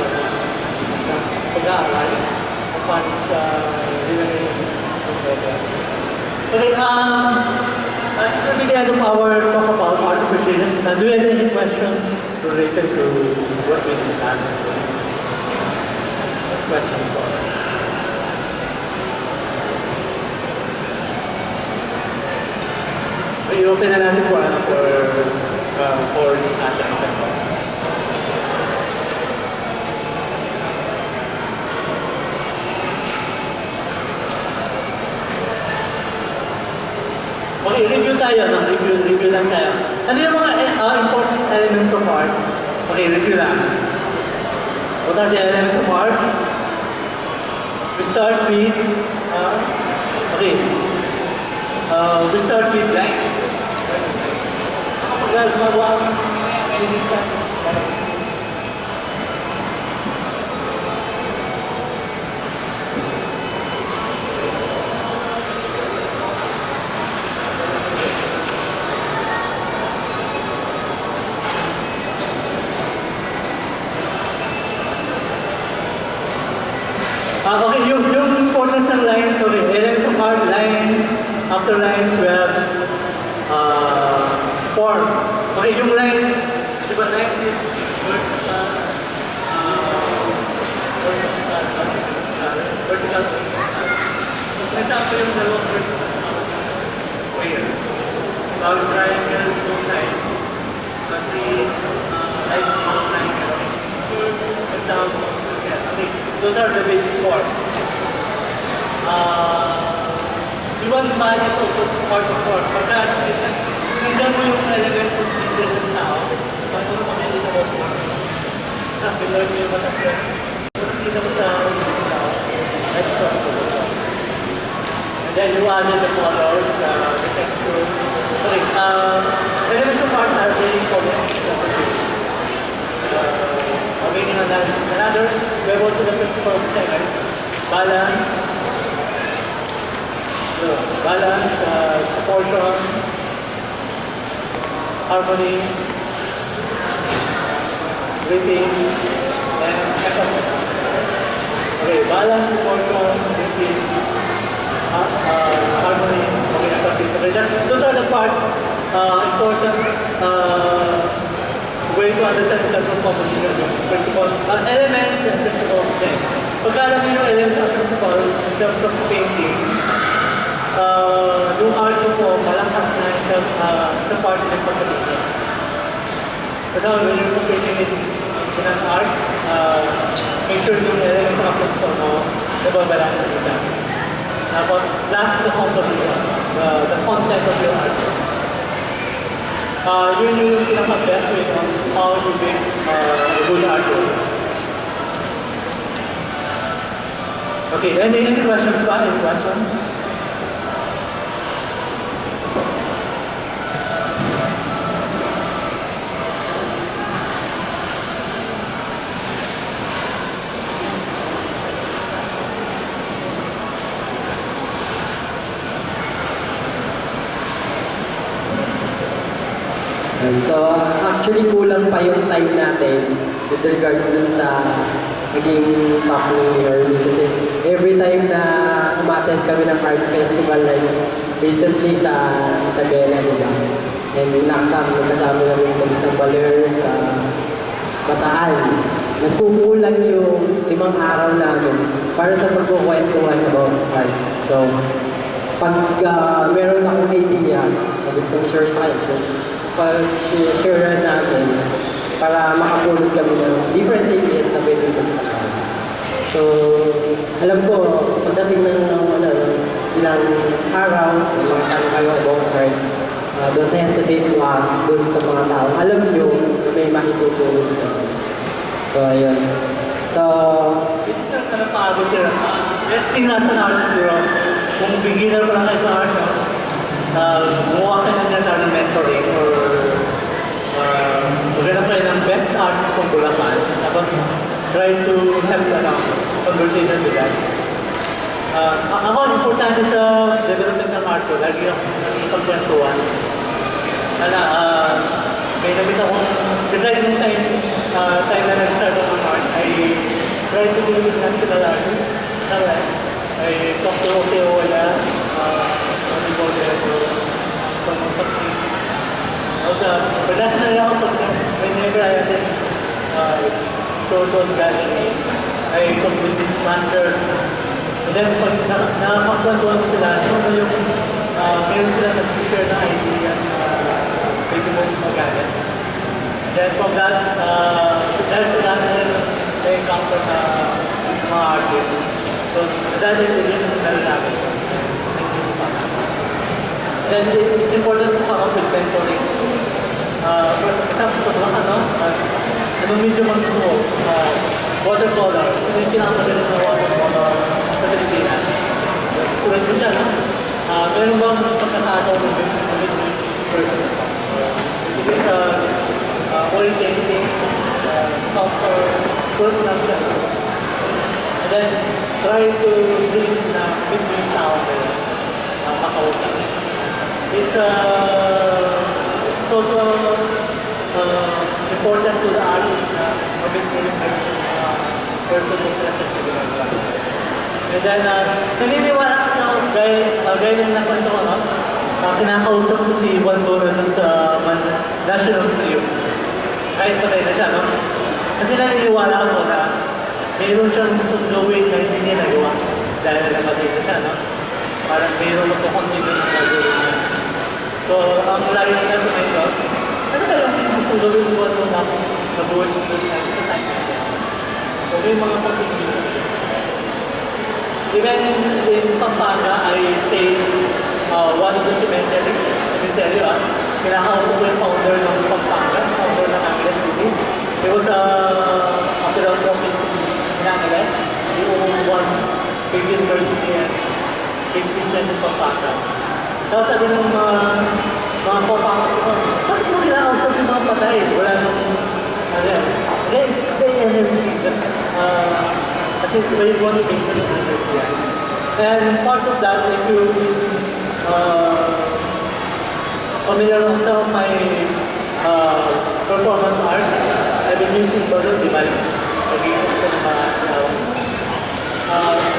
pag-aaral, kung paano siya dinagay yung program. Okay, this will be the end of our talk about art appreciation. Do you have any questions related to what we discussed? What questions po? I-open na natin po for discussion. Okay, review tayo, no? Review lang tayo. Ano yung mga important elements of art? Okay, review lang. What are the elements of art? We start with, we start with lines. Kapag gumagawa ang okay, yung importance ng lines, okay, elements of art, lines, after lines, we have form. Okay, yung line, di ba lines is vertical, vertical. For example, yung dalawang vertical square. Now, triangle, both sides. Countries, like small triangle. For example, okay, those are the basic form. Even man is also part of form. Pagka tingnan mo yung elements of the tao, paano mo kami dito about form? Sabi lang yung matapos. Tingnan mo sa tao, that's what it is. And then you added the colors, the textures. Okay, elements of art are very important. Making analysis. Another, we have also the principle of design, balance, proportion, harmony, rating, and emphasis. Okay, balance, proportion, rating, harmony, okay, emphasis. Okay, those are the part important way to understand in terms of composition, principle, elements and principle of design. Pagkala mo yung elements and principle in terms of painting, yung art ko malakas na sa part ng pagkatingin. Kasama mo yung painting in an art, make sure yung elements and principle mo nababalance sa kita. Tapos, plus the composition, the content of your art. Yun yung pinaka-best way on how to make a good artwork. Okay, any questions ba? Any questions? So, actually kulang pa yung time natin with regards dun sa naging top ni Earl. Kasi every time na umattend kami ng art festival like recently sa Isabela, diba? And kasama namin kami sa Baler, sa Bataan. Nagkukulang yung 5 araw namin para sa pagkukwentuhan about art. So, pag meron akong idea na gustong share sa kayo, pag-share natin para makapulot kami ng different ideas na pwede sa kanya. So, alam ko, pagdating ng ilang araw, mga tanong kayo about art, don't hesitate to ask dun sa mga tao. Alam nyo na may makitutulong sa kanya. So, ayun. So, It's a pago sir. Let's sing as an artist, kung beginner pa lang kayo sa art, gumawa kayo ng mentoring or maghanap kayo ng best artist kung Bulacan. Tapos, try to have conversation with that. Ako, importante sa development ng art ko, lagi ako nakikipagkwentuhan. May namit akong, just like nung time na nag-start ako ng art, I try to deal with national artists. I talk to Jose Ola, something. Also, personally ako whenever I attend social gathering, I talk with these masters. And then, pag nakakakwentuhan ko sila, ano yung meron sila nag-share na ideas na pwede mo magamit. Then from that, dahil sa lahat na-encounter na mga artists. So, dahil yun yung nalalagay. And it's important to come up with mentoring. For example, sa mga anong medium ang gusto mo? Watercolor. So, yung pinakamagaling na watercolor sa Pilipinas. Sulat mo siya, no? Meron bang pagkakataon ng person? It is oil painting, sculptor, sulat mo lang siya. And then, try to bring na between tao na makausap. It's also important to the artist na mabigyan ng person interested sa ginagawa. And then, naniniwala sa gaya ng nakwento ko, no? kinakausap ko si Juan Dora dun sa National Museum. Kahit patay na siya, no? Kasi naniniwala ako na mayroon siyang gustong gawin na hindi niya nagawa dahil namatay na siya, no? Parang mayroon magkakontinue na gagawin niya. So, ang layo na sa ito, ano ba yung gustong gawin ni Juan Dora kung nabuhay siya sa time na niya? So, may mga continuation. Even in Pampanga, I say one of the cemetery, kinakausap ko yung founder ng Pampanga, founder ng Angeles City. He was a philanthropist in Angeles. He owned one big university and big business in Pampanga. Tapos sabi ng mga Pampanga ko, bakit mo kinakausap yung mga patay? Wala nang, it's the energy that, kasi may motivation ng energy. And part of that, if you familiar with some of my performance art, I've been using balloon device. Nag-iingat ko ng mga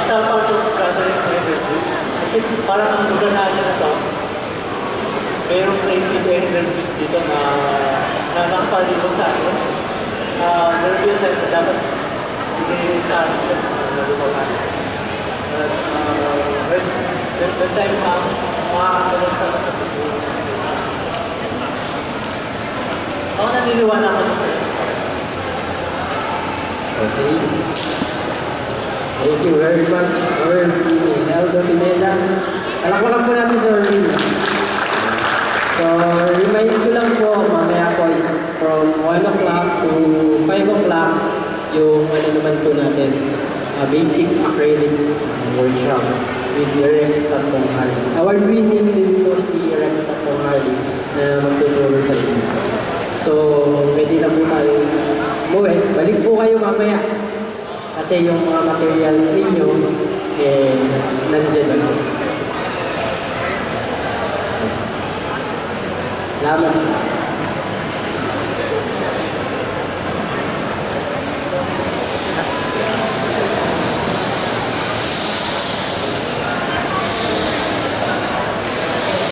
sa part of gathering energies. Kasi parang ang lugar natin na ito, mayroong creative energies dito na nakapalibot sa akin. There will be a time na dapat hindi natin siya na lumakas. When time comes, makakatulog sa pagkakas. Ako naniniwala ko sir. Okay. Thank you very much, our Eldo Pineda. Palakpakan po natin si Orvin. So, remind ko lang po, mamaya po is from 1 o'clock to 5 o'clock yung ano naman po natin, basic acrylic workshop with the Rex Tatong Hardy. Award-winning din po si Rex Tatong Hardy na magtuturo sa inyo. So, pwede na po tayo umuwi. Balik po kayo mamaya. Kasi yung mga materials ninyo, nandyan na po. Salamat.